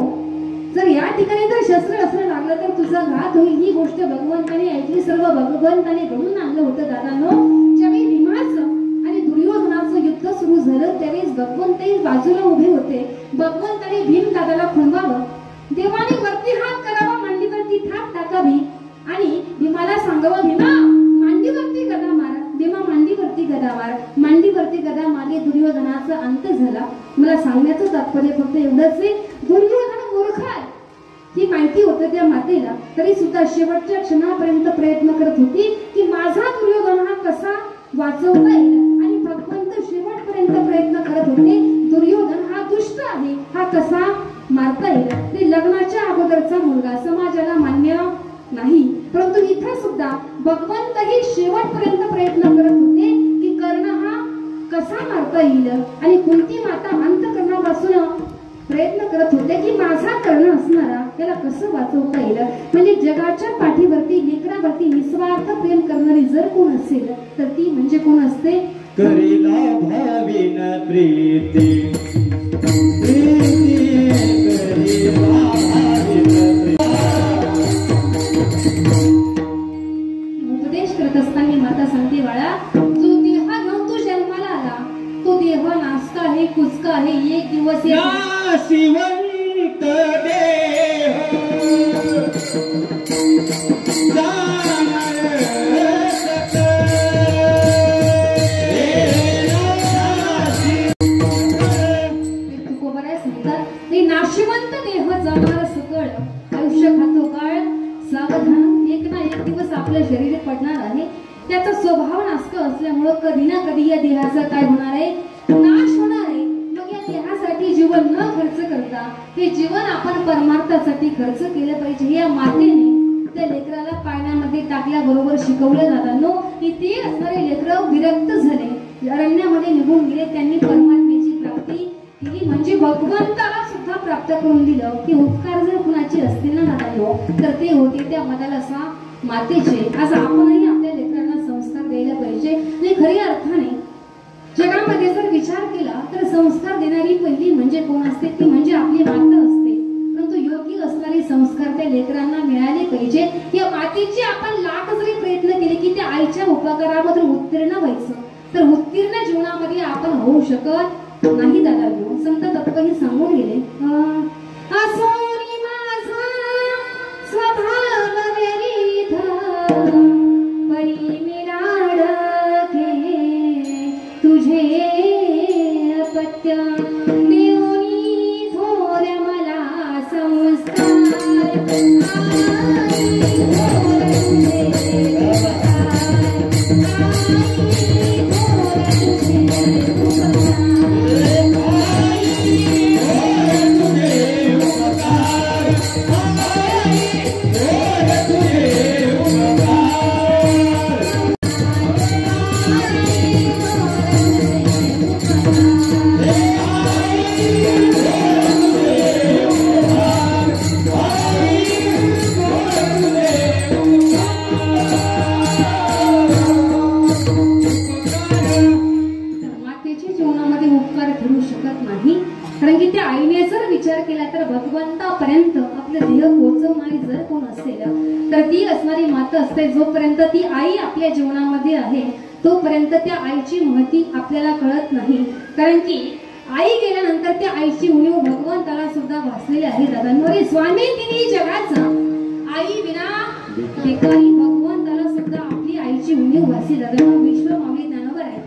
जर या ठिकाणी जर शस्त्र अस्त्र लागलं तर तुझा घात होईल. ही गोष्ट भगवंताने ऐकली, सर्व भगवंताने घडून आणलं होतं दादांनो. ज्यावेळी भीमाचं आणि दुर्योधनाचं युद्ध सुरू झालं त्यावेळेस भगवंतही बाजूला उभे होते. भगवंताने भीम दादाला खुणवावं, देवाने वरती हात करावा, मांडीवरती थाप टाकावी आणि भीमाला सांगावं, भीमा मांडीवरती गदा मार. भीमा मांडीवरती गदा मार. मांडीवरती गदा मागे दुर्योधनाचा अंत झाला. मला सांगण्याचं तात्पर्य फक्त एवढंच आहे, दुर्योधन मूर्ख आहे ही माहिती होतं त्या मातेला, तरी सुद्धा शेवटच्या क्षणापर्यंत प्रयत्न करत होती की माझा दुर्योधन हा कसा वाचवता येईल. आणि भगवंत शेवटपर्यंत प्रयत्न करत होते, दुर्योधन हा दुष्ट आहे, हा कसा मारता येईल. ते लग्नाच्या अगोदरचा मुलगा समाजाला मान्य नाही, परंतु इथं सुद्धा भगवंतही शेवटपर्यंत प्रयत्न करत होते की कर्ण हा कसा मारता येईल. आणि कुंती माता अंतःकरणापासून प्रयत्न करत होते की माझा कर्ण असणारा त्याला कसं वाचवता येईल. म्हणजे जगाच्या पाठीवरती लेकरावरती निस्वार्थ प्रेम करणारी जर कोण असेल तर ती म्हणजे कोण असते? करीला भाविन प्रीती, उपदेश करत असताना माता सांगते, बाळा जो देह घेऊन तू जन्माला आला तो देह नासका आहे, कुचका आहे. एक दिवस नाशिवंत देह नाशिवंत देह जाणार सकळ, आयुष्य खातो काळ सावधान. एक ना एक दिवस आपलं शरीर पडणार आहे. त्याचा स्वभाव नासक असल्यामुळं कधी ना कधी या देहाचा काय होणार आहे? नाश होणार आहे. मग या देहासाठी जीवन न खर्च करता हे जीवन आपण परमार्थासाठी खर्च केलं पाहिजे. या मातेने त्या लेकराला पाण्यामध्ये टाकल्याबरोबर शिकवलं जाताना की ते असणारे लेकरं विरक्त झाले, अरण्यामध्ये निघून गेले. त्यांनी परमात्म्याची प्राप्ती केली, म्हणजे भगवंताला सुद्धा प्राप्त करून दिलं. की उपकार जर कुणाचे असतील ना दादा तर ते होते त्या मनाला मातेचे. आज आपणही आपल्या लेकरांना संस्कार द्यायला पाहिजे. आणि खऱ्या अर्थाने जगामध्ये जर विचार केला तर संस्कार देणारी पहिली म्हणजे कोण असते? ती म्हणजे आपली माता असते. परंतु योग्य असणारे संस्कार त्या लेकरांना मिळाले पाहिजे. या मातेचे आपण लाख जरी प्रयत्न केले की त्या आईच्या उपकारामधून उत्तीर्ण व्हायचं तर उत्तीर्ण जीवनामध्ये आपण होऊ शकत संत तत्वही सांगून गेले. असोरी माझा स्वभाव विरीध परी मी लाडके तुझे अपत्य देऊनी थोर मला संस्कार कारण की त्या आईने जर विचार केला तर भगवंतापर्यंत आपलं ध्येय पोहोचवणारी जर कोण असेल तर ती असणारी माता असते. जोपर्यंत ती आई आपल्या जीवनामध्ये आहे तोपर्यंत त्या आईची महती आपल्याला कळत नाही. कारण की आई गेल्यानंतर त्या आईची उणीव भगवंताला सुद्धा भासलेली आहे. दादांवर स्वामी तिने जगाचा आई विना भिकारी भगवंताला सुद्धा आपली आईची उणीव भासली. दादांवर विश्व माऊली ज्ञानोबा आहे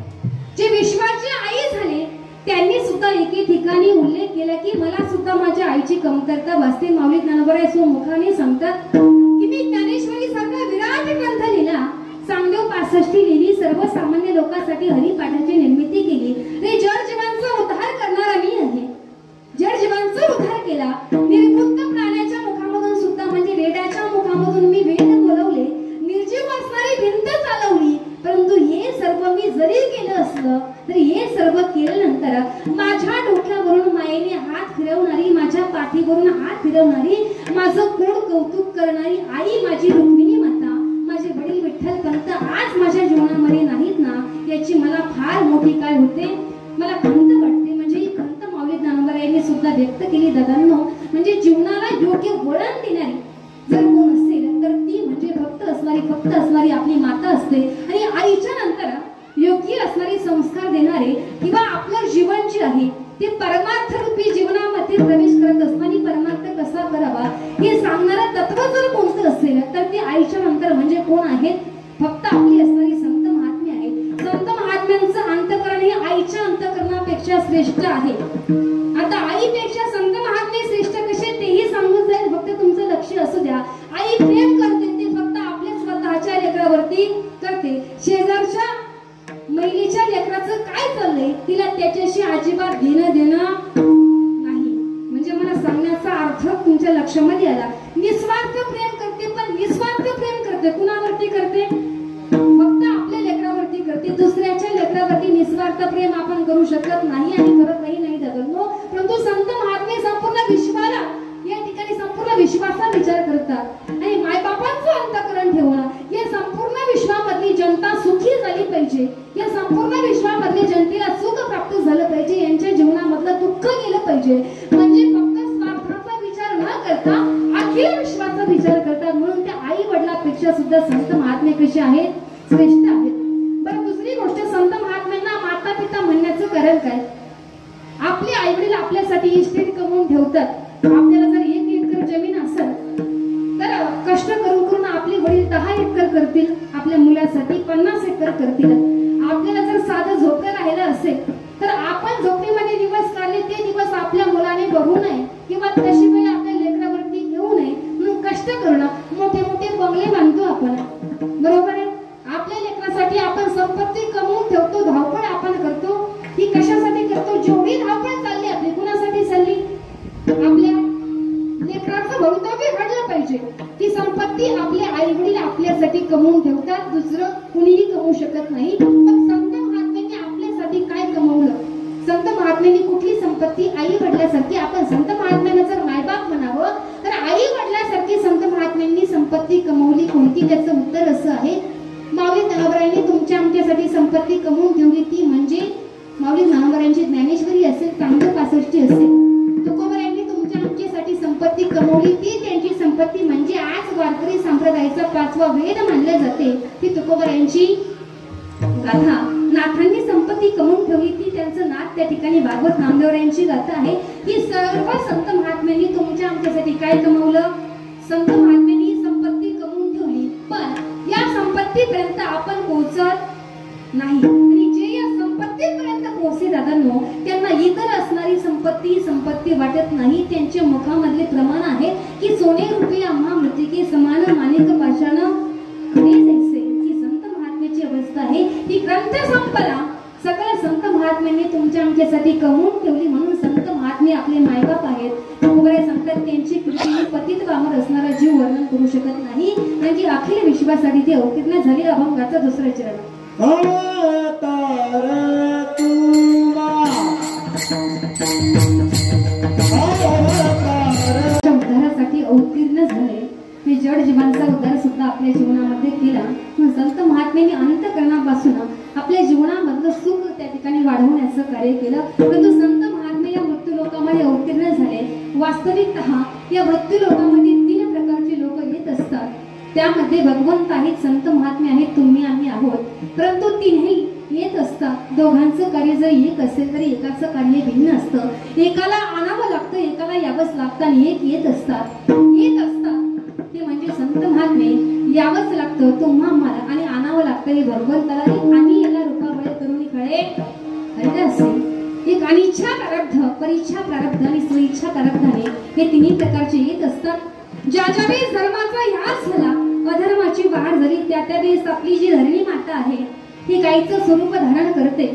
जे विश्वाची आई झाले त्यांनी सुद्धा एके ठिकाणी उल्लेख केला की मला सुद्धा माझ्या आईची कमतरता भासते. माऊली ज्ञानोबा स्वमुखाने सांगतात की मी ज्ञानेश्वरी सारखा विराट ग्रंथ लिहिला, चांगदेव 65 लिहिली, सर्वसामान्य लोकांसाठी हरिपाठाची निर्मिती केली. रे जड जीवांचा उद्धार करणारा मी आहे. जड जीवांचा उद्धार केला. निर्बुद्ध प्राण्याच्या मुखामधून सुद्धा म्हणजे रेड्याच्या मुखामधून मी वेद बोलवले, निर्जीव असणारी भिंत चालवली. परंतु हे सर्व मी जरी केलं असलं तरी हे सर्व केल्यानंतर माझ्या डोक्यावरून मायेने हात फिरवणारी, माझ्या पाठीवरून हात फिरवणारी, माझं गोड कौतुक करणारी आई माझी रुक्मिणी माता, माझे वडील विठ्ठल पंत आज माझ्या जीवनामध्ये नाहीत ना, याची मला फार मोठी काय होते, मला खंत वाटते. म्हणजे ही खंत माऊली ज्ञानोबा यांनी सुद्धा व्यक्त केली. दादांनो म्हणजे जीवनाला योग्य वळण देणारी जर कोण असेल तर ती म्हणजे फक्त असणारी आपली माता असते. आणि आईच्या नंतर योग्य असणारे संस्कार देणारे किंवा आपलं जीवन जे आहे ते परमार्थ रूपी जीवनामध्ये प्रवेश करत असताना परमार्थ कसा करावा हे सांगणारं तत्व जर कोणतं असेल तर ते आईच्या नंतर म्हणजे कोण आहेत, फक्त आपली असणारी संत महात्मे आहेत. संत महात्म्यांचं अंतःकरण हे आईच्या अंतःकरणापेक्षा श्रेष्ठ आहे. आता आईपेक्षा संत महात्मे श्रेष्ठ कसे तेही सांगून जाईल, फक्त तुमचं लक्ष असू द्या. आई प्रेम करते ते फक्त आपल्या स्वतःच्या लेकरावरती करते. शेजारच्या महिलेच्या लेकराचं काय चाललंय तिला त्याच्याशी अजिबात घेणं देणं नाही. म्हणजे मला सांगण्याचा अर्थ तुमच्या लक्षामध्ये आला. निस्वार्थ प्रेम करते, पण निस्वार्थ प्रेम करते कुणावरती करते, फक्त आपल्या लेकरावरती करते. दुसऱ्याच्या लेकरावरती निस्वार्थ प्रेम आपण करू शकत नाही आणि करतही नाही दादांनो. परंतु संत महात्मे संपूर्ण विश्वाला या ठिकाणी संपूर्ण विश्वाचा विचार करतात आणि मायबापांचं अंतःकरण ठेवणं. या संपूर्ण विश्वामधली जनता सुखी झाली पाहिजे, या संपूर्ण विश्वामधल्या जनतेला सुख प्राप्त झालं पाहिजे, यांच्या जीवनामधलं दुःख गेलं पाहिजे. म्हणजे फक्त स्वार्थाचा विचार न करता अखिल विश्वाचा विचार करतात. म्हणून त्या आई वडिलांपेक्षा सुद्धा संत महात्मे कसे आहेत, श्रेष्ठ आहेत. बरं दुसरी गोष्ट, संत महात्म्यांना माता पिता म्हणण्याचं कारण काय. आपले आई वडील आपल्यासाठी इस्टेट कमवून ठेवतात. आपल्याला जर 1 एकर जमीन असेल तर कष्ट करून आपले वडील 10 एकर करतील, आपल्या मुलासाठी 50 एकर करतील. आपल्याला जर साधं झोपडं राहिलं असेल तर आपण झोपडीमध्ये दिवस काढले ते दिवस आपल्या मुलाने बघू नये किंवा तशी वेळ आपल्या लेकरावरती येऊ नये म्हणून कष्ट करणं. मोठे मोठे बंगले बांधतो आपण, बरोबर आहे. आपल्या लेकरासाठी आपण संपत्ती कमवून ठेवतो, धावपळ आपण करतो. ही कशासाठी करतो, जेवढी धावपळ चालली आपली कुणासाठी चालली, आपल्या लेकराचं भवितव्य घडलं पाहिजे. ती संपत्ती आपले आई वडील आपल्यासाठी कमवून ठेवतात, दुसरं कुणीही कमवू शकत नाही. मग संत महात्म्यांनी आपल्यासाठी काय कमवलं, संत महात्म्यांनी कुठली संपत्ती, आई वडिलांसारखी. आपण संत महात्म्यांना जर मायबाप म्हणावं तर आई वडिलांसारखी संत महात्म्यांनी संपत्ती कमवली कोणती, त्याचं उत्तर असं आहे माऊली ज्ञानोबरायांनी तुमच्या आमच्यासाठी संपत्ती कमवून ठेवली. ती म्हणजे माऊली ज्ञानोबरायांची ज्ञानेश्वरी असेल, चांगदेव 65 असेल, तुकोबरायांनी तुमच्या आमच्यासाठी संपत्ती कमवली. ती त्यांची संपत्ती म्हणजे आज वारकरी संप्रदायाचा 5वा वेद मानले जाते ती तुकोबरायांची गाथा. नाथ ज्यांनी संपत्ती कमवून ठेवली ती त्यांचं नाक त्या ठिकाणी भागवत नामदेवरायांची गाथा आहे की सर्व संत महात्म्यांनी तुमच्या आमच्यासाठी काय कमवलं? संत महात्म्यांनी संपत्ती कमवून ठेवली, पण या संपत्तीपर्यंत आपण पोहोचत नाही. आणि जे या संपत्तीपर्यंत पोहोचले दादांनो, त्यांना इतर असणारी संपत्ती वाटत नाही. त्यांच्या मुखामधले प्रमाण आहे की सोने रुपये आम्हा मृतिके समान माणिक पाषाण खरे जैसे. ही संत महात्म्याची अवस्था आहे. ही ग्रंथ संपला सगळ्या संत महात्म्यांनी तुमच्या आमच्यासाठी कमवून ठेवली, म्हणून संत महात्मे आपले मायबाप आहेत. तुकोबाराय सांगतात त्यांची कृती पतित वामर असणारा जीव वर्णन करू शकत नाही, कारण की अखिल विश्वासाठी ते अवतीर्ण झाले. अभंगाचा दुसरा चरण. अवतार तुला उद्धारासाठी अवतीर्ण झाले. मी जड जीवांचा उद्धार सुद्धा आपल्या जीवनामध्ये केला. संत महात्म्यांनी अंतःकरणापासून आपल्या जीवनामधलं सुख त्या ठिकाणी वाढवण्याचं कार्य केलं. परंतु संत महात्मे या मृत्यू लोकामध्ये अवतीर्ण झाले. वास्तविकतः या मृत्यू लोकामध्ये 3 प्रकारचे लोक येत असतात. त्यामध्ये भगवंत आहेत, संत महात्मे आहेत, तुम्ही आम्ही आहोत. परंतु 3ही येत असतात. दोघांचं कार्य जरी एक असेल तरी एकाचं कार्य भिन्न असतं. एकाला आणावं लागतं, एकाला यावंच लागतं, आणि एक येत असतात. ते म्हणजे संत महात्मे. यावंच लागतं तुम्हा मला आणि आणावं लागतं हे भगवंताला. आणि याला रूपाबळे करून खळे खरे असेल. एक अनिच्छा प्रारब्ध, परीक्षा प्रारब्ध आणि स्वेच्छा प्रारब्धाने हे 3 प्रकारचे येत असतात. ज्या वेळेस धर्माचा ह्यास झाला, अधर्माची वाढ झाली, त्या वेळेस आपली जी धरणी माता आहे ती गाईचं स्वरूप धारण करते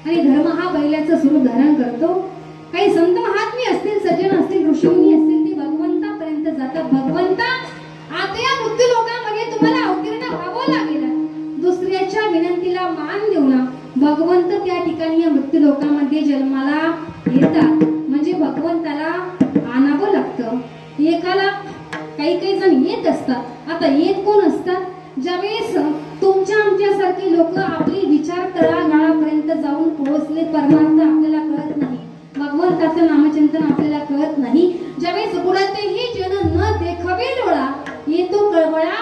आणि धर्म हा बैलाचं स्वरूप धारण करतो. काही संत महात्मे असतील, सज्जन असतील, ऋषीमुनी असतील, ते भगवंतापर्यंत जातात. भगवंता आता या मृत्यू लोकांमध्ये तुम्हाला अवतीर्ण व्हावं लागेल. दुसऱ्याच्या विनंतीला मान देऊ ना. भगवंत त्या ठिकाणी या मृत्यू लोकांमध्ये जन्माला येतात. म्हणजे भगवंताला आणावं लागतं. एकाला काही जण येत असतात. आता येत कोण असतात? ज्यावेळेस तुमच्या आमच्यासारखी लोक आपली विचार तळागाळापर्यंत जाऊन पोहोचले, परमार्थ आपल्याला कळत नाही, भगवंताचं नामचिंतन आपल्याला कळत नाही. ज्यावेळेस कुणाचेही जन न देखावे डोळा, येतो कळवळा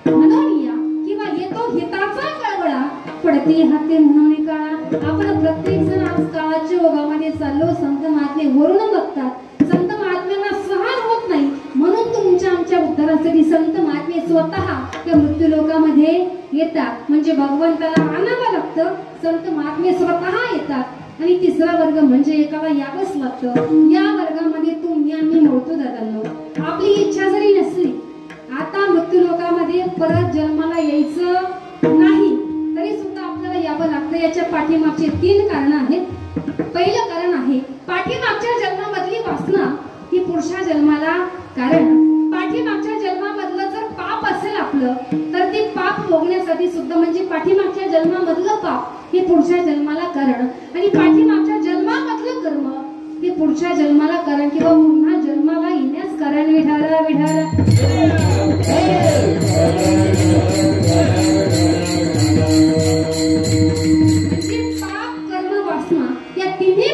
म्हणून या, किंवा येतो हिताचा कळवळा, पडते हाते म्हणून काळा. आपण प्रत्येक जण आज काळाच्या ओघामध्ये चाललो. संत महात्मे वरून बघतात. संत महात्म्यांना सहन होत नाही, म्हणून तुमच्या आमच्या उद्धारासाठी संत महात्मे स्वतः त्या मृत्यू लोकांमध्ये येतात. म्हणजे भगवंताला आणावं लागतं. संत महात्मे स्वतः येतात. आणि तिसरा वर्ग म्हणजे एकाला यावंच लागतं. या वर्गामध्ये तुम्ही आम्ही मोडतो दादांनो. आपली इच्छा जरी नसली, आता मृत्यू लोकांमध्ये परत जन्माला यायचं नाही, तरी सुद्धा आपल्याला यावं लागतं. याच्या पाठीमागचे 3 कारण आहेत. पहिलं कारण आहे पाठीमागच्या जन्मामधली वासना ही पुढच्या जन्माला कारण. पाठीमागच्या जन्मामधलं जर पाप असेल आपलं, तर ते पाप भोगण्यासाठी सुद्धा, म्हणजे पाठीमागच्या जन्मामधलं पाप हे पुढच्या जन्माला कारण, आणि पाठीमागच्या जन्मामधलं कर्म हे पुढच्या जन्माला कारण किंवा पुन्हा जन्माला येण्यास कारण. विठाला विठाला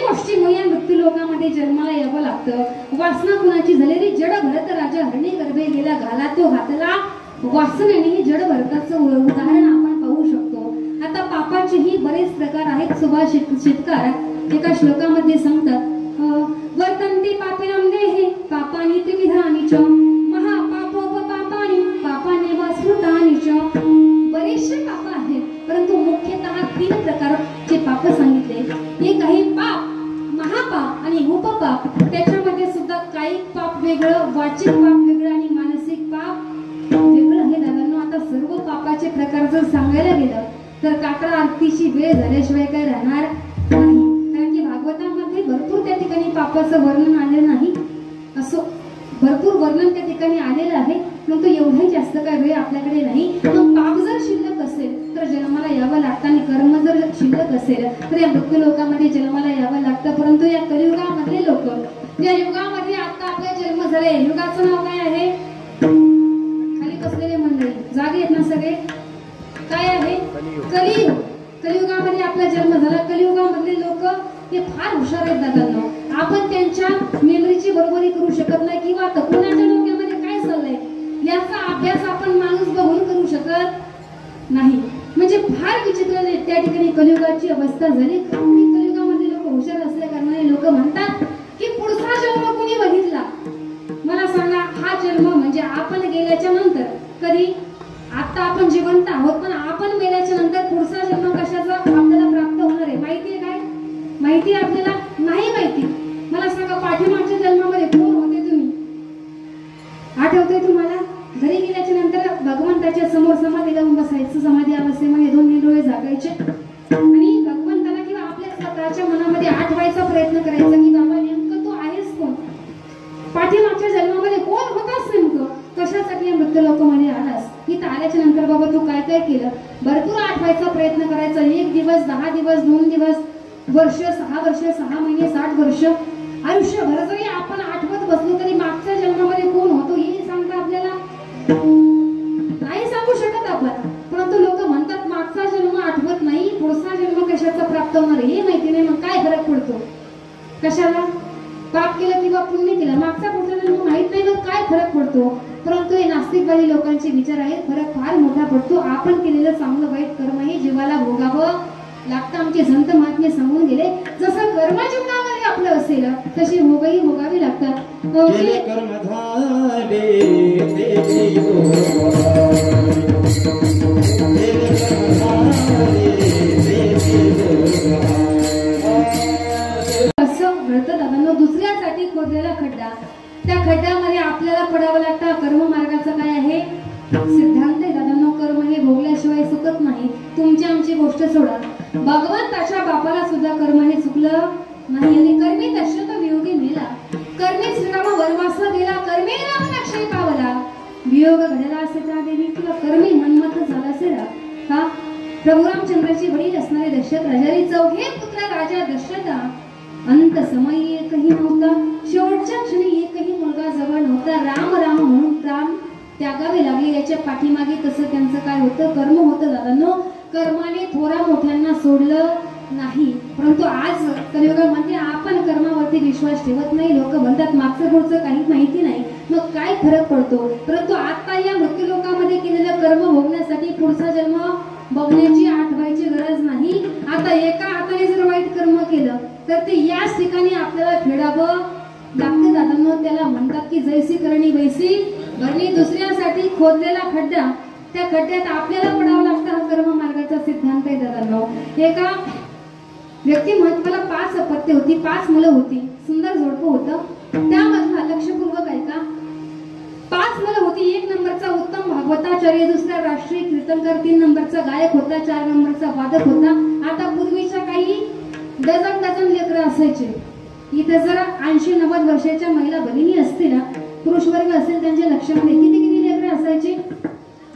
गोष्टीमुळे या मृत्यू लोकांमध्ये जन्माला यावं लागतं. वासना कुणाची झालेली? जड भरत राजा हरणी गर्भे गेला, घाला तो घातला वासनेने. जड भरताचं उदाहरण आपण पाहू शकतो. आता पापाचेही बरेच प्रकार आहेत. सुभाष शेतकार एका श्लोकामध्ये सांगतात, वर्तन्ते पापिनम देहे पापानि त्रिविधानि च महापापोपपापानि पापाने वा स्मृतानि च. बरेचसे पाप आहेत, परंतु मुख्यतः 3 प्रकारचे पाप सांगितले. एक आहे पाप, महापाप आणि उपपाप. त्याच्यामध्ये सुद्धा काही पाप वेगळं, वाचिक पाप वेगळं आणि मानसिक पाप वेगळं आहे दादांनो. आता सर्व पापाचे प्रकार जर सांगायला गेलं तर काकडा आरतीची वेळ झाल्याशिवाय काही राहणार नाही. कारण की भागवतामध्ये भरपूर त्या ठिकाणी पापाचं वर्णन आलेलं नाही. असो भरपूर वर्णन त्या ठिकाणी आलेलं आहे, परंतु एवढंही जास्त काय वेळ आपल्याकडे नाही. मग पाप जर शिल्लक असेल तर जन्माला यावं लागतं, आणि कर्म जर शिल्लक असेल तर या मृत्यू लोकांमध्ये जन्माला यावं लागतं. परंतु या कलियुगामधले लोक, या युगामध्ये आता आपला जन्म झालाय, युगाचं नाव काय आहे? खाली बसलेले मंडळी जागे आहेत ना सगळे? काय आहे? कलियुग. कलियुगामध्ये आपला जन्म झाला. कलियुगामधले लोक हे फार हुशार आहेत दादांनो. आपण त्यांच्या मेमरीची बरोबरी करू शकत नाही, किंवा आता कोणाच्या डोक्यामध्ये काय चाललंय याचा अभ्यास आपण माणूस बघून करू शकत नाही. म्हणजे फार विचित्र त्या ठिकाणी कलियुगाची अवस्था झाली. कलियुगामध्ये लोक हुशार असल्या कारणाने लोक म्हणतात की पुढचा जन्म कुणी बघितला. मला सांगा, हा जन्म म्हणजे आपण गेल्याच्या नंतर, कधी आता आपण जिवंत आहोत पण आपण गेल्याच्या नंतर पुढचा जन्म कशाचा आपल्याला प्राप्त होणार आहे माहिती आहे काय? माहिती आहे आपल्याला? नाही माहिती. मला सांगा, पाठीमागच्या जन्मामध्ये कोण होते तुम्ही? आठवतंय तुम्हाला? घरी गेल्याच्या नंतर भगवंताच्या समोर समाधी लावून बसायचं. समाधी अवस्थेमध्ये 2 डोळे झाकायचे आणि भगवंताला किंवा आपल्या स्वतःच्या मनामध्ये आठवायचा प्रयत्न करायचा की बाबा नेमकं तू आहेस कोण? पाठीमागच्या जन्मामध्ये कोण होतास नेमकं? कशासाठी या मृत्यू लोकांमध्ये आलास? इथं आल्याच्या नंतर बाबा तू काय काय केलं? भरपूर आठवायचा प्रयत्न करायचा. 1 दिवस, 10 दिवस, 2 दिवस, वर्ष, 6 वर्ष, 6 महिने, 60 वर्ष, आयुष्यभर जरी आपण आठवत बसलो तरी मागच्या जन्मामध्ये कोण होतो हे सांगता आपल्याला नाही सांगू शकत आपण. परंतु लोक म्हणतात मागचा जन्म आठवत नाही, पुढचा जन्म कशाचा प्राप्त होणार हे माहिती नाही. मग काय फरक पडतो? कशाला? पाप केलं किंवा पुण्य केलं, मागचा पुढचा जन्म माहित नाही मग काय फरक पडतो? परंतु हे नास्तिकवादी लोकांचे विचार आहेत. फरक फार मोठा पडतो. आपण केलेलं चांगलं वाईट कर्म हे जीवाला भोगावं लागतं. आमचे संत महात्मे सांगून गेले, जसं कर्म जीवनामध्ये आपलं असेल तशी भोगही भोगावी लागतात. कर्म झाले असं घडतं दादांनो. दुसऱ्यासाठी खोदलेला खड्डा, त्या खड्ड्यामध्ये आपल्याला पडावं लागतं. कर्म मार्गाचं काय आहे? सिद्धांत आहे दादांनो. कर्म हे भोगल्याशिवाय सुखत नाही. तुमची आमची गोष्ट सोडा, भगवंताच्या बापाला सुद्धा कर्म हे चुकलं नाही. आणि कर्मी दशरथ वियोगी मेला, कर्मी श्रीराम वनवासा गेला, कर्मे राम अक्षय पावला. वियोग घडला असे त्या देवी किंवा कर्मी मनमत झाला असे का? प्रभू रामचंद्राची वडील असणारे दशरथ राजारी 4 पुत्र राजा दशरथा. अंत समयी एकही नव्हता, शेवटच्या क्षणी एकही मुलगा जवळ नव्हता. राम राम म्हणून प्राण त्यागावे लागले. याच्या पाठीमागे तसं त्यांचं काय होतं? कर्म होतं दादांनो. कर्माने थोरा मोठ्यांना सोडलं नाही. परंतु आज कलियुगामध्ये आपण कर्मावरती विश्वास ठेवत नाही. लोक म्हणतात मागचं पुढचं काही माहिती नाही, मग काय फरक पडतो? परंतु आता या मृत्यू लोकांमध्ये केलेलं कर्म भोगण्यासाठी पुढचा जन्म बघण्याची आठवायची गरज नाही. आता एका हाताने जर वाईट कर्म केलं तर ते याच ठिकाणी आपल्याला फेडावं लागते दादांनो. त्याला म्हणतात की जैसी करणी वैसी भरणी. दुसऱ्यासाठी खोदलेला खड्डा, त्या खड्ड्यात आपल्याला पडावं लागतं. हा कर्म मार्गाचा सिद्धांत आहे दादांनो. एका व्यक्तिमत्वाला 5 अपत्य होती, 5 मुलं होती, सुंदर जोडपं होतं. त्यामधला लक्षपूर्वक ऐका, 5 मुलं होती. 1 नंबरचा उत्तम भागवताचार्य, दुसरा राष्ट्रीय कीर्तनकार, 3 नंबरचा गायक होता, 4 नंबरचा वादक होता. आता पूर्वीच्या काही डझन लेकरं असायचे. इथे जर 80-90 वर्षाच्या महिला भगिनी असतील, पुरुष वर्ग असेल, त्यांच्या लक्षामध्ये किती लेकरं असायचे?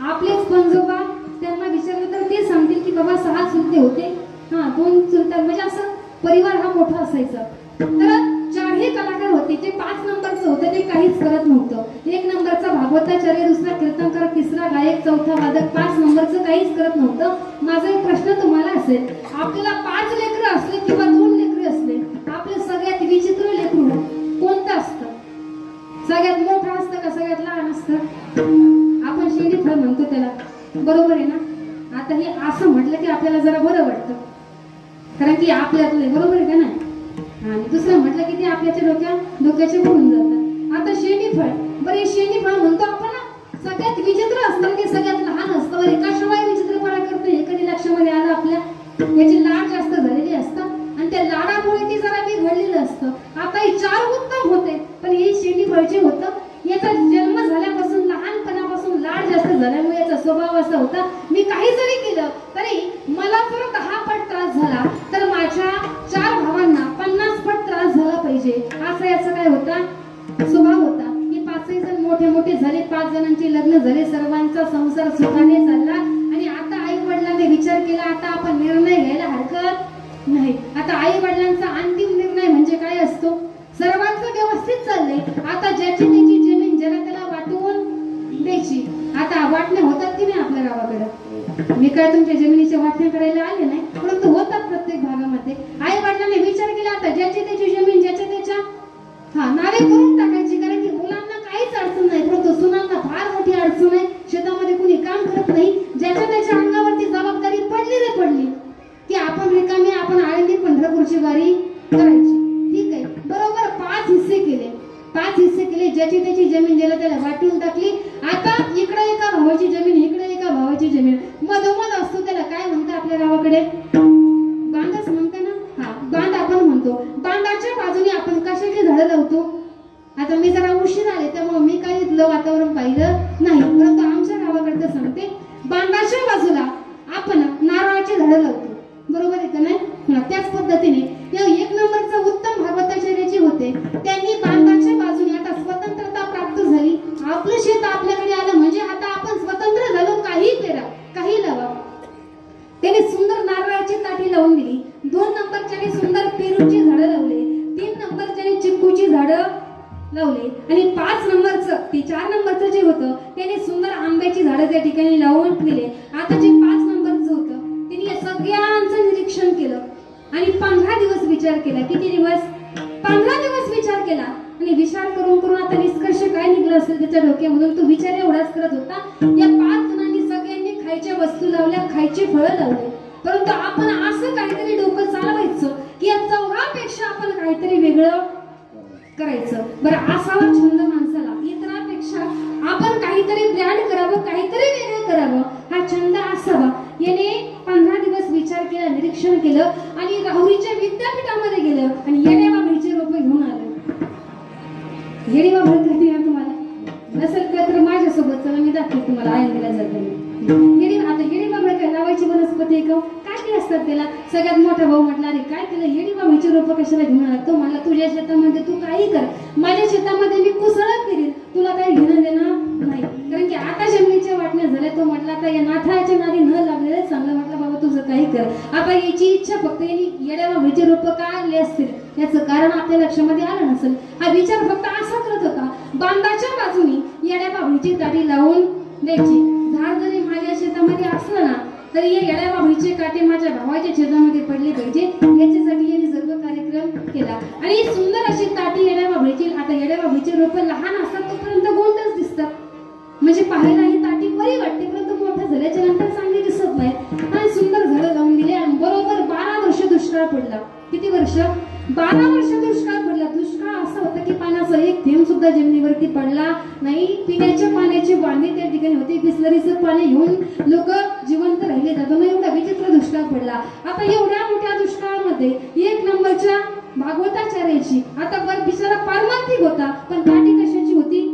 आपलेच पंजोबा त्यांना विचारलं तर ते सांगतील की बाबा 6 चुलते होते, 2 चुलता, म्हणजे असं परिवार हा मोठा असायचा. तर 4ही कलाकार होते. जे 5 नंबरचं होतं ते काहीच करत नव्हतं. 1 नंबरचा भागवताचार्य, दुसरा कीर्तनकार, तिसरा गायक, चौथा वादक, 5 नंबरचं काहीच करत नव्हतं. माझा एक प्रश्न तुम्हाला असेल, आपल्याला 5 लेकरं असले किंवा 2 लेकरं असले, आपलं सगळ्यात विचित्र लेकरू कोणतं असतं? सगळ्यात मोठं असतं का सगळ्यात लहान असतं? आपण शेंडी फळ म्हणतो त्याला, बरोबर आहे ना? आता हे असं म्हटलं की आपल्याला जरा बरं वाटतं, कारण की आपल्यातलं बरोबर आहे का नाही? आणि दुसरं म्हटलं की ते आपल्याच्या डोक्याचे होऊन जातात. आता शेंडी फळ, बरं हे शेंडी फळ म्हणतो आपण, सगळ्यात विचित्र असतं ते सगळ्यात लहान असतं. बरं एकाशिवाय विचित्रपणा करतो हे कधी लक्षामध्ये आलं आपल्या? याची लाड जास्त झालेली असतात आणि त्या लाडामुळे ती जरा बिघडलेलं असतं. आता हे 4 उत्तम होते, पण हे शेंडी फळचे होतं. याचा जन्म झाल्यापासून, लहानपणापासून लाड जास्त झाल्यामुळे याचा स्वभाव असा होता, मी काही जरी केलं तरी मला जर 10 पट त्रास झाला तर माझ्या 4 भावांना 50 पट त्रास झाला पाहिजे, असा याचा काय होता? स्वभाव होता. हे 5ही जण मोठे झाले, 5 जणांचे लग्न झाले, सर्वांचा संसार सुखाने चालला. आणि आता आई वडिलांनी विचार केला, आता आपण निर्णय घ्यायला हरकत नाही. आता आई वडिलांचा अंतिम निर्णय म्हणजे काय असतो? सर्वांचं व्यवस्थित चाललंय, आता ज्याची त्याची जमीन ज्याला त्याला वाटून द्यायची. आता वाटणे होतात की नाही आपल्या गावाकडे? मी काय तुमच्या जमिनीच्या वाटणे करायला आले नाही, परंतु होतात प्रत्येक भागामध्ये. आई वडिलांनी विचार केला, आता ज्याची त्याची जमीन ज्याच्या त्याच्या नावे करून टाकायची, कारण की मुलांना काहीच अडचण नाही, परंतु सुनांना फार मोठी अडचण आहे. शेतामध्ये कुणी काम करत नाही, ज्याच्या त्याच्या अंगावरती जबाबदारी पडली रे पडली. माणसं केली, ज्याची त्याची जमीन ज्याला त्याला वाटून टाकली. आता इकडे एका भावाची जमीन, इकडे एका भावाची जमीन, मधोमध असतो त्याला काय म्हणतात आपल्या गावाकडे? बांधच म्हणता ना. हा, बांध आपण म्हणतो. बांधाच्या बाजूने आपण कशाची झाडं लावतो? आता मी जरा उशीर आले त्यामुळे मी काही इथलं वातावरण पाहिलं नाही, परंतु आमच्या गावाकडचं सांगते, बांधाच्या बाजूला आपण नारळाची झाडं लावतो. बरोबर आहे का नाही? त्याच पद्धतीने एक नंबरचं उत्तम भागवताचार्याचे होते. त्यांनी बांधाच्या बाजूने आता स्वतंत्रता प्राप्त झाली, आपलं शेत आपल्याकडे आलं म्हणजे आता आपण स्वतंत्र झालो, काही पेरा काही लावा. त्याने सुंदर नारळाची ताटी लावून दिली. 2 नंबरच्याने सुंदर पेरूची झाडं लावले. 3 नंबरच्याने चिक्कूची झाडं लावले आणि 5 नंबरचं ते 4 नंबरचं जे होतं त्याने सुंदर आंब्याची झाडं त्या ठिकाणी लावून दिले. आता जे 5 नंबरचं होतं त्यांनी या सगळ्यांचं निरीक्षण केलं आणि 15 दिवस विचार केला. किती दिवस? 15 दिवस विचार केला. आणि विचार करून करून आता निष्कर्ष काय निघला असेल त्याच्या डोक्यामधून, तो विचार एवढाच करत होता, या 5 जणांनी सगळ्यांनी खायच्या वस्तू लावल्या, खायची फळं लावली, परंतु आपण असं काहीतरी डोकं चालवायचं की या 4पेक्षा आपण काहीतरी वेगळं करायचं. बरं, असावा छंद माणसाला, इतरांपेक्षा आपण काहीतरी ब्रँड करावं, काहीतरी वेगळं करावं, हा छंद असावा. याने 15 दिवस विचार केला, निरीक्षण केलं आणि राहुरीच्या विद्यापीठामध्ये गेलं आणि येडेबाबळीचे रोप घेऊन आलं. येडेबाबळ कळते ना तुम्हाला? नसेल काय तर माझ्यासोबत चला, मी दाखवते तुम्हाला आयंदीला जाते. आता येडेबाबळ काय लावायची वनस्पती आहे का? काय काय असतात त्याला? सगळ्यात मोठा भाऊ म्हटला, अरे काय केलं, येडेबाबळीचे रोप कशाला घेऊन आला? तो म्हणला, तुझ्या शेतामध्ये तू काही कर, माझ्या शेतामध्ये मी कुसळत फिरीन, तुला काही घेणं देणं नाही. कारण की आता जमिनीच्या वाटण्या झाल्या. तो म्हटला, आता या नाठाच्या नादी न लागलेलं चांगलं. म्हटलं, बाबा तुझं काही कर. आता याची इच्छा फक्त यांनी येडेबाबळीचे रोप का आणले असतील याचं कारण आपल्या लक्षामध्ये आलं नसेल. हा विचार फक्त असा करत होता, बांधाच्या बाजूनी येडेबाबळीची ताटी लावून द्यायची. झाड जरी माझ्या शेतामध्ये असलं ना तरी या येडेबाबळीचे काटे माझ्या भावाच्या शेतामध्ये पडले पाहिजे, याच्यासाठी यांनी सर्व कार्यक्रम केला. आणि सुंदर अशी ताटी येडेबाबळीची. आता येडेबाबळीचे रोप लहान असतात तोपर्यंत गोंडच दिसतात, म्हणजे पाहायला ही ताटी बरी वाटते, परंतु मोठं झाल्याच्या नंतर चांगली दिसत नाही. आणि सुंदर झाडं लावून दिले आणि बरोबर 12 वर्ष दुष्काळ पडला. किती वर्ष? 12 वर्ष दुष्काळ पडला. दुष्काळ असा होता की पाण्याचा एक थेंब सुद्धा जमिनीवरती पडला नाही. पिण्याच्या पाण्याचे वांदे त्या ठिकाणी होते. बिसलरीचं पाणी घेऊन लोक जिवंत राहिले जातो ना, एवढा विचित्र दुष्काळ पडला. आता एवढ्या मोठ्या दुष्काळामध्ये 1 नंबरच्या भागवताचार्याची, आता बिचारा पारमार्थिक होता, पण काठी कशाची होती?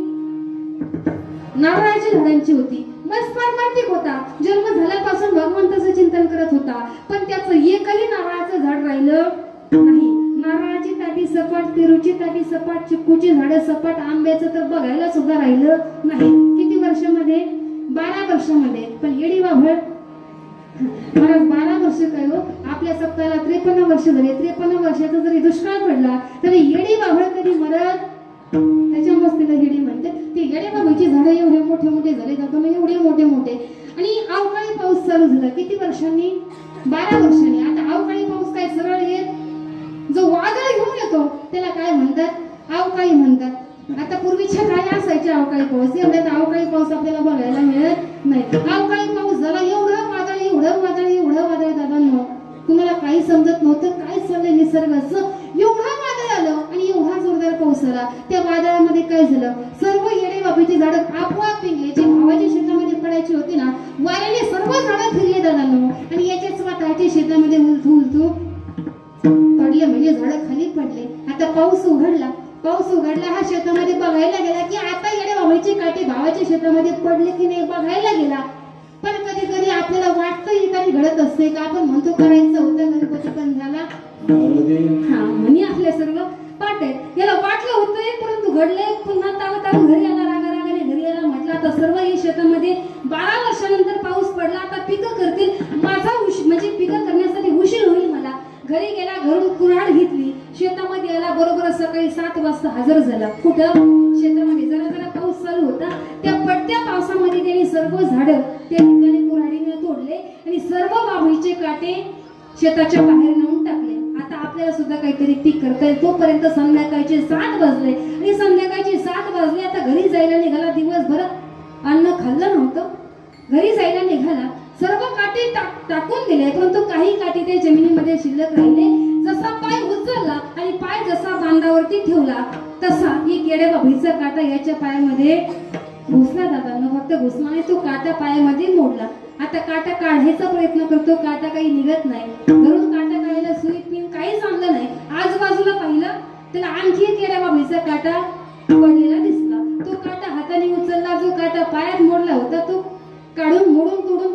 नारळाच्या झाडांची होती. मस्त पारमार्थिक होता. जन्म झाल्यापासून भगवंताचं चिंतन करत होता, पण त्याचं एकही नारळाचं झाड राहिलं नाही. नारळाची ताटी सपाट, पेरूची ताटी सपाट, चिक्कूची झाडं सपाट, आंब्याचं तर बघायला सुद्धा राहिलं नाही. किती वर्षामध्ये? 12 वर्षामध्ये. पण येडेबाबळ महाराज 12 वर्ष काय हो, आपल्या सप्ताहाला 53 वर्ष झाले. 53 वर्षाचा जरी दुष्काळ पडला तरी येडेबाबळ कधी मरत? त्याच्यामुळेच तिला येडी म्हणते. ते येडेबाबळीची झाडं एवढे मोठे मोठे झाले जातो ना, एवढे मोठे मोठे. आणि अवकाळी पाऊस चालू झाला. किती वर्षांनी? 12 वर्षांनी. आता अवकाळी पाऊस काय सरळ येत? जो वादळ घेऊन येतो त्याला काय म्हणतात? अवकाळी म्हणतात. आता पूर्वीच्या काळी असायचे अवकाळी पाऊस, एवढ्यात अवकाळी पाऊस आपल्याला बघायला मिळत नाही. अवकाळी पाऊस झाला, एवढं वादळ एवढं वादळ एवढं वादळ दादांनो, तुम्हाला काही समजत नव्हतं काय चाललंय निसर्गाचं. एवढं वादळ आलं आणि एवढा जोरदार पाऊस आला. त्या वादळामध्ये काय झालं? सर्व येडेबाबळीची झाडं आपोआप पिंगले. जे भावाच्या शेतामध्ये पडायची होती ना, वाऱ्याने सर्व झाडं फिरले दादांनो आणि याच्या स्वतःच्या शेतामध्ये उलथू उलथू पडले, म्हणजे झाडं खाली पडले. आता पाऊस उघडला. पाऊस उघडला, हा शेतामध्ये बघायला गेला की आता येडेबाबळीचे काटे भावाच्या शेतामध्ये पडले की नाही बघायला गेला. पण कधी कधी आपल्याला वाटतं ही काही घडत असते का? आपण म्हणतो करायचं होतं, गणपती पण झाला. हा, म्हणे आपल्या सर्व पाठ आहे. याला वाटलं होतंय परंतु घडलंय. पुन्हा तावताव घरी आला, रागारागाने घरी आला. म्हटलं आता सर्व ही शेतामध्ये 12 वर्षानंतर पाऊस पडला, आता पिकं करतील. माझा म्हणजे पिकं करण्यासाठी उशीर होईल मला. घरी गेला, घरून कुऱ्हाड घेतली, शेतामध्ये आला. बरोबर सकाळी 7 वाजता हजर झाला. कुठं? शेतामध्ये. जरा जरा पाऊस चालू होता. त्या पडत्या पावसामध्ये त्यांनी सर्व झाडं त्या ठिकाणी कुऱ्हाडीने तोडले आणि सर्व बाबळीचे काटे शेताच्या बाहेर नेऊन टाकले. आता आपल्याला सुद्धा काहीतरी पीक करता येईल. तोपर्यंत संध्याकाळचे 7 वाजले आणि संध्याकाळचे 7 वाजले. आता घरी जायला निघाला. दिवसभर अन्न खाल्लं नव्हतं. घरी जायला निघाला. सर्व काटे टाकून दिले, परंतु काही काटे त्या जमिनीमध्ये शिल्लक राहिले. जसा पाय उचलला आणि पाय जसा बांधावरती ठेवला तसा एक येड्या बाबळीचा काटा याच्या पायामध्ये घुसला दादांनो. फक्त घुसला तो काटा पायामध्ये मोडला. आता काटा काढायचा प्रयत्न करतो, काटा काही निघत नाही. घरून काटा काढायला सुई पिन काहीच आणलं नाही. आजूबाजूला पाहिलं त्याला आणखी एक येड्या बाबळीचा काटा पडलेला दिसला. तो काटा हाताने उचलला. जो काटा पायात मोडला होता तो काढून मोडून तोडून,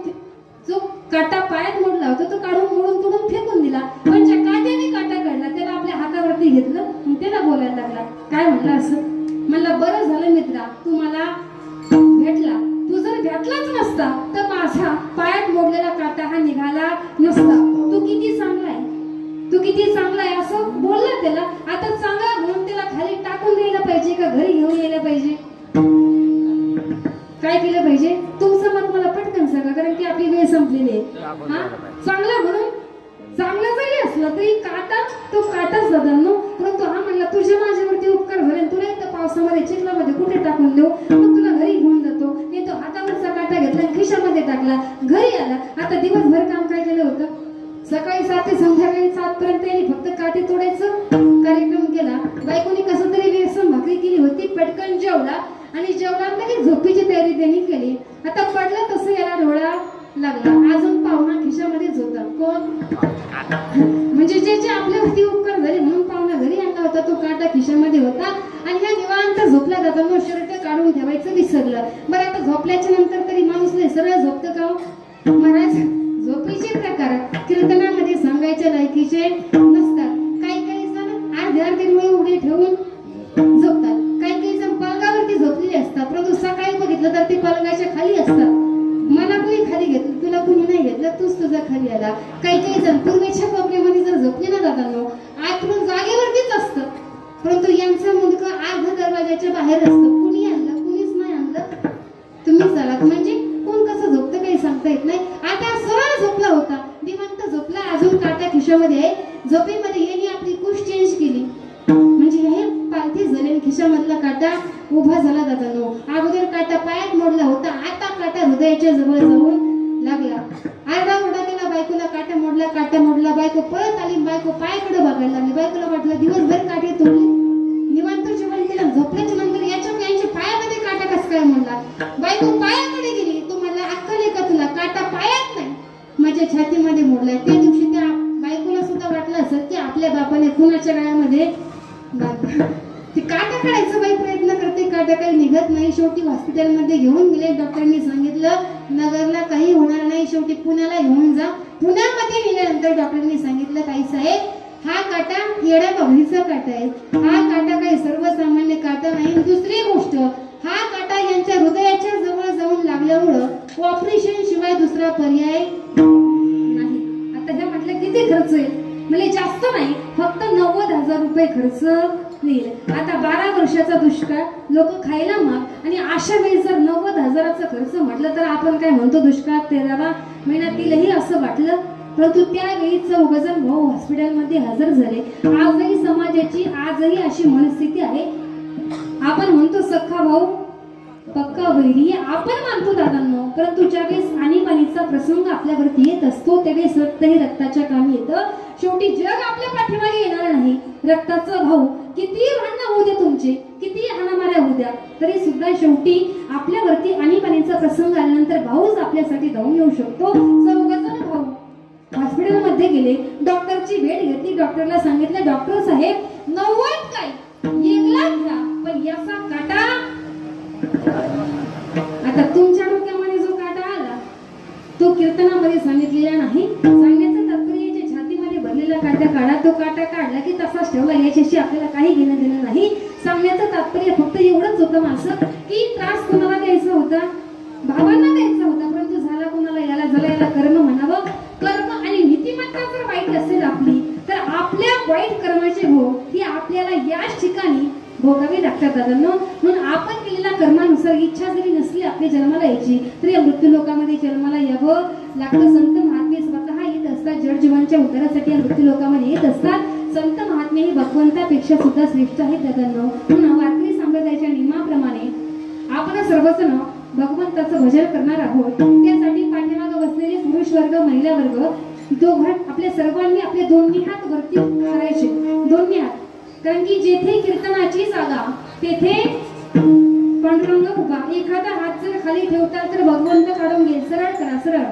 जो काटा पायात मोडला होता तो काढून मोडून तोडून फेकून दिला. पण ज्या काट्याने काटा काढला त्याला आपल्या हातावरती घेतलं. मग त्याला बोलायला लागला. काय म्हणला असं? म्हणला बरं झालं मित्रा तू मला भेटला. तू जर भेटलाच नसता तर माझा पायात मोडलेला काटा हा निघाला नसता. तू किती चांगला आहे, तू किती चांगला आहे असं बोलला त्याला. आता चांगला म्हणून त्याला खाली टाकून द्यायला पाहिजे का घरी घेऊन यायला पाहिजे? काय केलं पाहिजे? तुमचं मत मला पटकन सांगा, कारण की आपली वेळ संपलेली आहे. हा चांगला म्हणून चांगला जरी असला तरी काटा तो काटाच दादांनो. परंतु हा म्हणला तुझे माझ्यावरती उपकार झाले, तुला एक तर पावसामध्ये चिखलामध्ये कुठे टाकून देऊ, मग तुला घरी घेऊन जातो. नाही तो हातावरचा काटा घेतला आणि खिशामध्ये टाकला, घरी आला. आता दिवसभर काम काय केलं होतं? सकाळी 7 ते संध्याकाळी 7 पर्यंत यांनी फक्त काटे तोडायचं कार्यक्रम केला. बायकोनी कसं तरी बेसन भाकरी केली होती, पटकन जेवला आणि जेवणात लगेच झोपीची तयारी त्यांनी केली. आता पडलं तसं याला डोळा लागला. अजून पाहुणा खिशामध्येच होता. कोण? म्हणजे जे आपल्यावरती उपकार झाले म्हणून पाहुणा घरी आणला होता तो काटा खिशामध्ये होता. आणि ह्या निवांत झोपला जाताना शर्ट काढून ठेवायचं विसरलं. बरं आता झोपल्याच्या नंतर तरी माणूस नाही सरळ झोपतं का? महाराज झोपीचे प्रकार कीर्तनामध्ये सांगायच्या लायकीचे नसतात. काही जण अर्धे डोळे उघडे ठेवून झोपतात. काही जण पलंगावरती झोपलेले असतात, परंतु सकाळी बघितलं तर ते पलंगाच्या खाली असतात. मला कुणी खाली घेतलं, तुला कुणी नाही घेतलं, तूच तुझा खाली आला. काही जण पूर्वेच्या कोपऱ्यामध्ये जर झोपले ना जाताना आतून जागेवरतीच असतं, परंतु यांचं मुंडकं अर्ध दरवाजाच्या बाहेर असतं. कुणी आणलं? कुणीच नाही आणलं, तुम्हीच आलात. म्हणजे कोण कसं झोपतं काही सांगता येत नाही. आता सरळ झोपला होता, निवांत झोपला. अजून काटा खिशामध्ये आहे. झोपेमध्ये यांनी आपली कुश चेंज केली. म्हणजे हे पालथी झाले, खिशामधला काटा उभा झाला दादांनो. अगोदर काटा पायात मोडला होता, आता काटा हृदयाच्या जवळ जाऊन लागला. आरडाओरडा केला, बायकोला काटा मोडला. बायको पळत आली. बायको पायाकडे बघायला लागली. बायकोला वाटलं दिवसभर काटे तोडले, निवांत जेवण केलं. झोपल्याच्या नंतर यांच्या पायामध्ये काटा कस काय मोडला? बायको पायाकडे गेली. तो म्हणला अक्कल आहे का तुला? काटा पायात नाही, माझ्या छातीमध्ये मोडलाय. त्या दिवशी त्या बायकोला सुद्धा वाटलं असं की आपल्या बापाने खुनाच्या गळ्यामध्ये ती काटा काढायचा बाई प्रयत्न करते, काटा काही निघत नाही. शेवटी हॉस्पिटलमध्ये घेऊन गेले. डॉक्टरांनी सांगितलं नगरला काही होणार नाही, शेवटी पुण्याला घेऊन जा. पुण्यामध्ये नेल्यानंतर डॉक्टरांनी सांगितलं काही साहेब हा काटा येड्या बाबळीचा काटा आहे. हा काटा काही सर्वसामान्य काटा नाही. दुसरी गोष्ट हा काटा यांच्या हृदयाच्या जवळ जाऊन लागल्यामुळं ऑपरेशन शिवाय दुसरा पर्याय नाही. आता ह्या म्हटलं किती खर्च आहे? म्हणजे जास्त नाही, फक्त 90,000 रुपये खर्च येईल. आता 12 वर्षाचा दुष्काळ, लोक खायला माग, आणि अशा वेळी जर 90,000चा खर्च म्हटलं तर आपण काय म्हणतो दुष्काळात 13वा महिन्यातीलही असं वाटलं. परंतु त्यावेळी 4 जण भाऊ हॉस्पिटलमध्ये हजर झाले. आजही समाजाची आजही अशी मनस्थिती आहे. आपण म्हणतो सख्खा भाऊ पक्का वैरी आपण मानतो दादांनो, परंतु ज्यावेळेस आणीबाणीचा प्रसंग आपल्यावरती येत असतो त्यावेळेस रक्तही रक्ताच्या कामी येतं. शेवटी जग आपल्या पाठीमागे येणार नाही. रक्ताचं भाऊ किती भांडणं होऊ द्या तुमचे, किती हाणामाऱ्या होऊ द्या, तरी सुद्धा शेवटी आपल्यावरती आणीबाणीचा प्रसंग आल्यानंतर भाऊच आपल्यासाठी धावून येऊ शकतो. 4 जण भाऊ हॉस्पिटलमध्ये गेले. डॉक्टरची भेट घेतली. डॉक्टरला सांगितलं डॉक्टर साहेब 90 काय 1 लाख घ्या, पण याचा काटा आता तुमच्या डोक्यामध्ये जो काटा आला तो कीर्तनामध्ये सांगितलेला नाही. सांगण्याचं तात्पर्य छातीमध्ये भरलेला काटा काढा, तो काटा काढला की तसाच ठेवला, याच्याशी आपल्याला काही घेणं देणं नाही. सांगण्याचं तात्पर्य फक्त एवढंच होतं माझं की त्रास कोणाला द्यायचा होता? भावांना द्यायचा होता. परंतु झाला कोणाला? याला कर्म म्हणावं. कर्म आणि नीतिमत्ता जर वाईट असेल आपली, तर आपल्या वाईट कर्माचे भोग ही आपल्याला याच ठिकाणी भोगावी लागतात दादांनो. म्हणून आपण केलेल्या कर्मानुसार इच्छा जरी नसली आपली जन्माला यायची, तरी या मृत्यू लोकामध्ये जन्माला यावं लागतं. संत महात्मे स्वतः येत असतात, जडजीवांच्या उद्धारासाठी या मृत्यू लोकामध्ये येत असतात. संत महात्मे ही भगवंतापेक्षा सुद्धा श्रेष्ठ आहेत दादांनो. म्हणून वारकरी संप्रदायाच्या नियमाप्रमाणे आपण सर्वजण भगवंताचं भजन करणार आहोत. त्यासाठी पाठीमागे बसलेले पुरुष वर्ग महिला वर्ग दोघां आपल्या सर्वांनी आपले दोन्ही हात वरती करायचे. दोन्ही हात कारण की जेथे कीर्तनाची जागा तेथे पांडुरंग उभा. एखादा हात जर खाली ठेवता तर भगवंत काढून घेईल. सरळ करा, सरळ.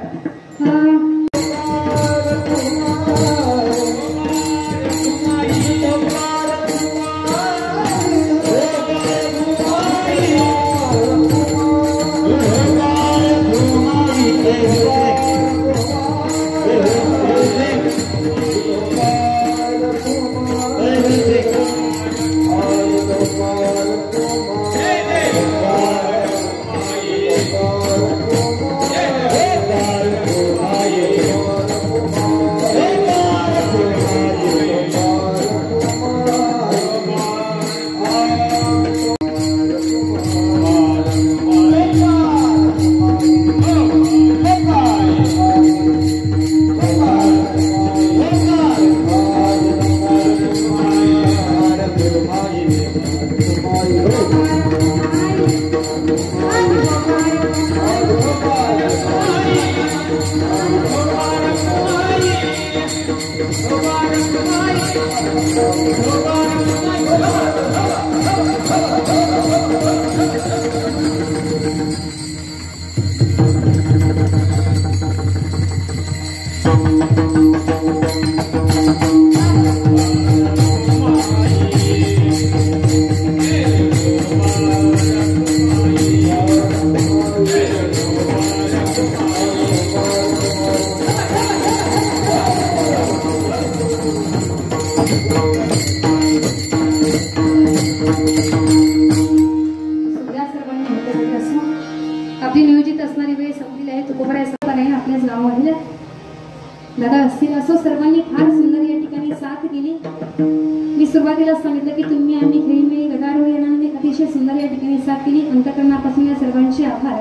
आपली नियोजित असणारी वेळ संपलेली आहे. तुकोबरा आहे आपल्याच गावामध्ये. दादा असतील असो, सर्वांनी फार सुंदर या ठिकाणी साथ दिली. मी सुरुवातीला सांगितलं की तुम्ही आम्ही खेळीमेळी गदारोळी आनंदी अतिशय सुंदर या ठिकाणी साथ दिली. अंतकरणापासून या सर्वांचे आभार.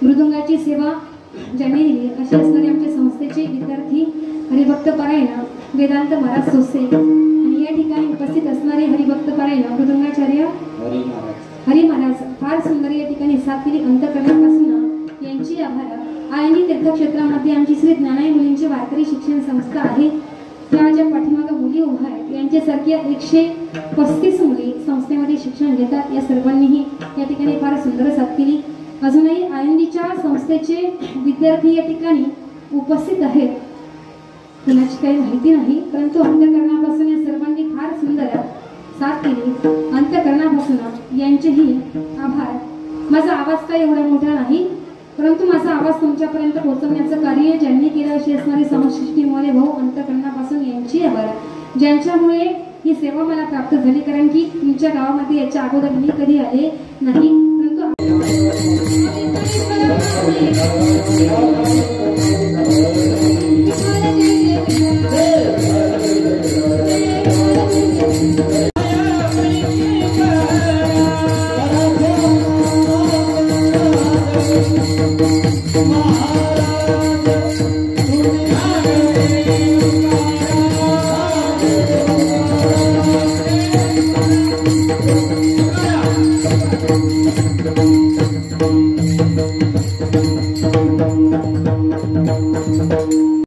मृदुंगाची सेवा ज्यांनी दिली असे असणारे आमच्या संस्थेचे विद्यार्थी हरिभक्त पारायण वेदांत महाराज सोसे आणि या ठिकाणी उपस्थित असणारे हरिभक्त पारायण मृदुंगाचार्य हरी महाराज फार सुंदर या ठिकाणी साथ दिली. अंतकरणापासून यांची आभार. आयनी तीर्थक्षेत्रामध्ये आमची श्री ज्ञानाई मुलींची वारकरी शिक्षण संस्था आहे. त्या ज्या पाठीमागे मुली उभा आहेत यांच्यासारख्या 135 मुली संस्थेमध्ये शिक्षण घेतात. या सर्वांनीही या ठिकाणी फार सुंदर साथ केली. अजूनही आयंदीच्या संस्थेचे विद्यार्थी या ठिकाणी उपस्थित आहेत. कुणाची काही माहिती नाही, परंतु अंतकरणापासून या सर्वांनी फार सुंदर साथ केली. अंतकरणापासून यांचेही आभार. माझा आवाज काही एवढा मोठा नाही, परंतु माझा आवाज तुमच्यापर्यंत पोहोचवण्याचं कार्य ज्यांनी केलं अशी असणारी समसृष्टी मोरे भाऊ अंतकरणापासून यांची आभार. ज्यांच्यामुळे ही सेवा मला प्राप्त झाली. कारण की तुमच्या गावामध्ये याच्या अगोदर मी कधी आले नाही.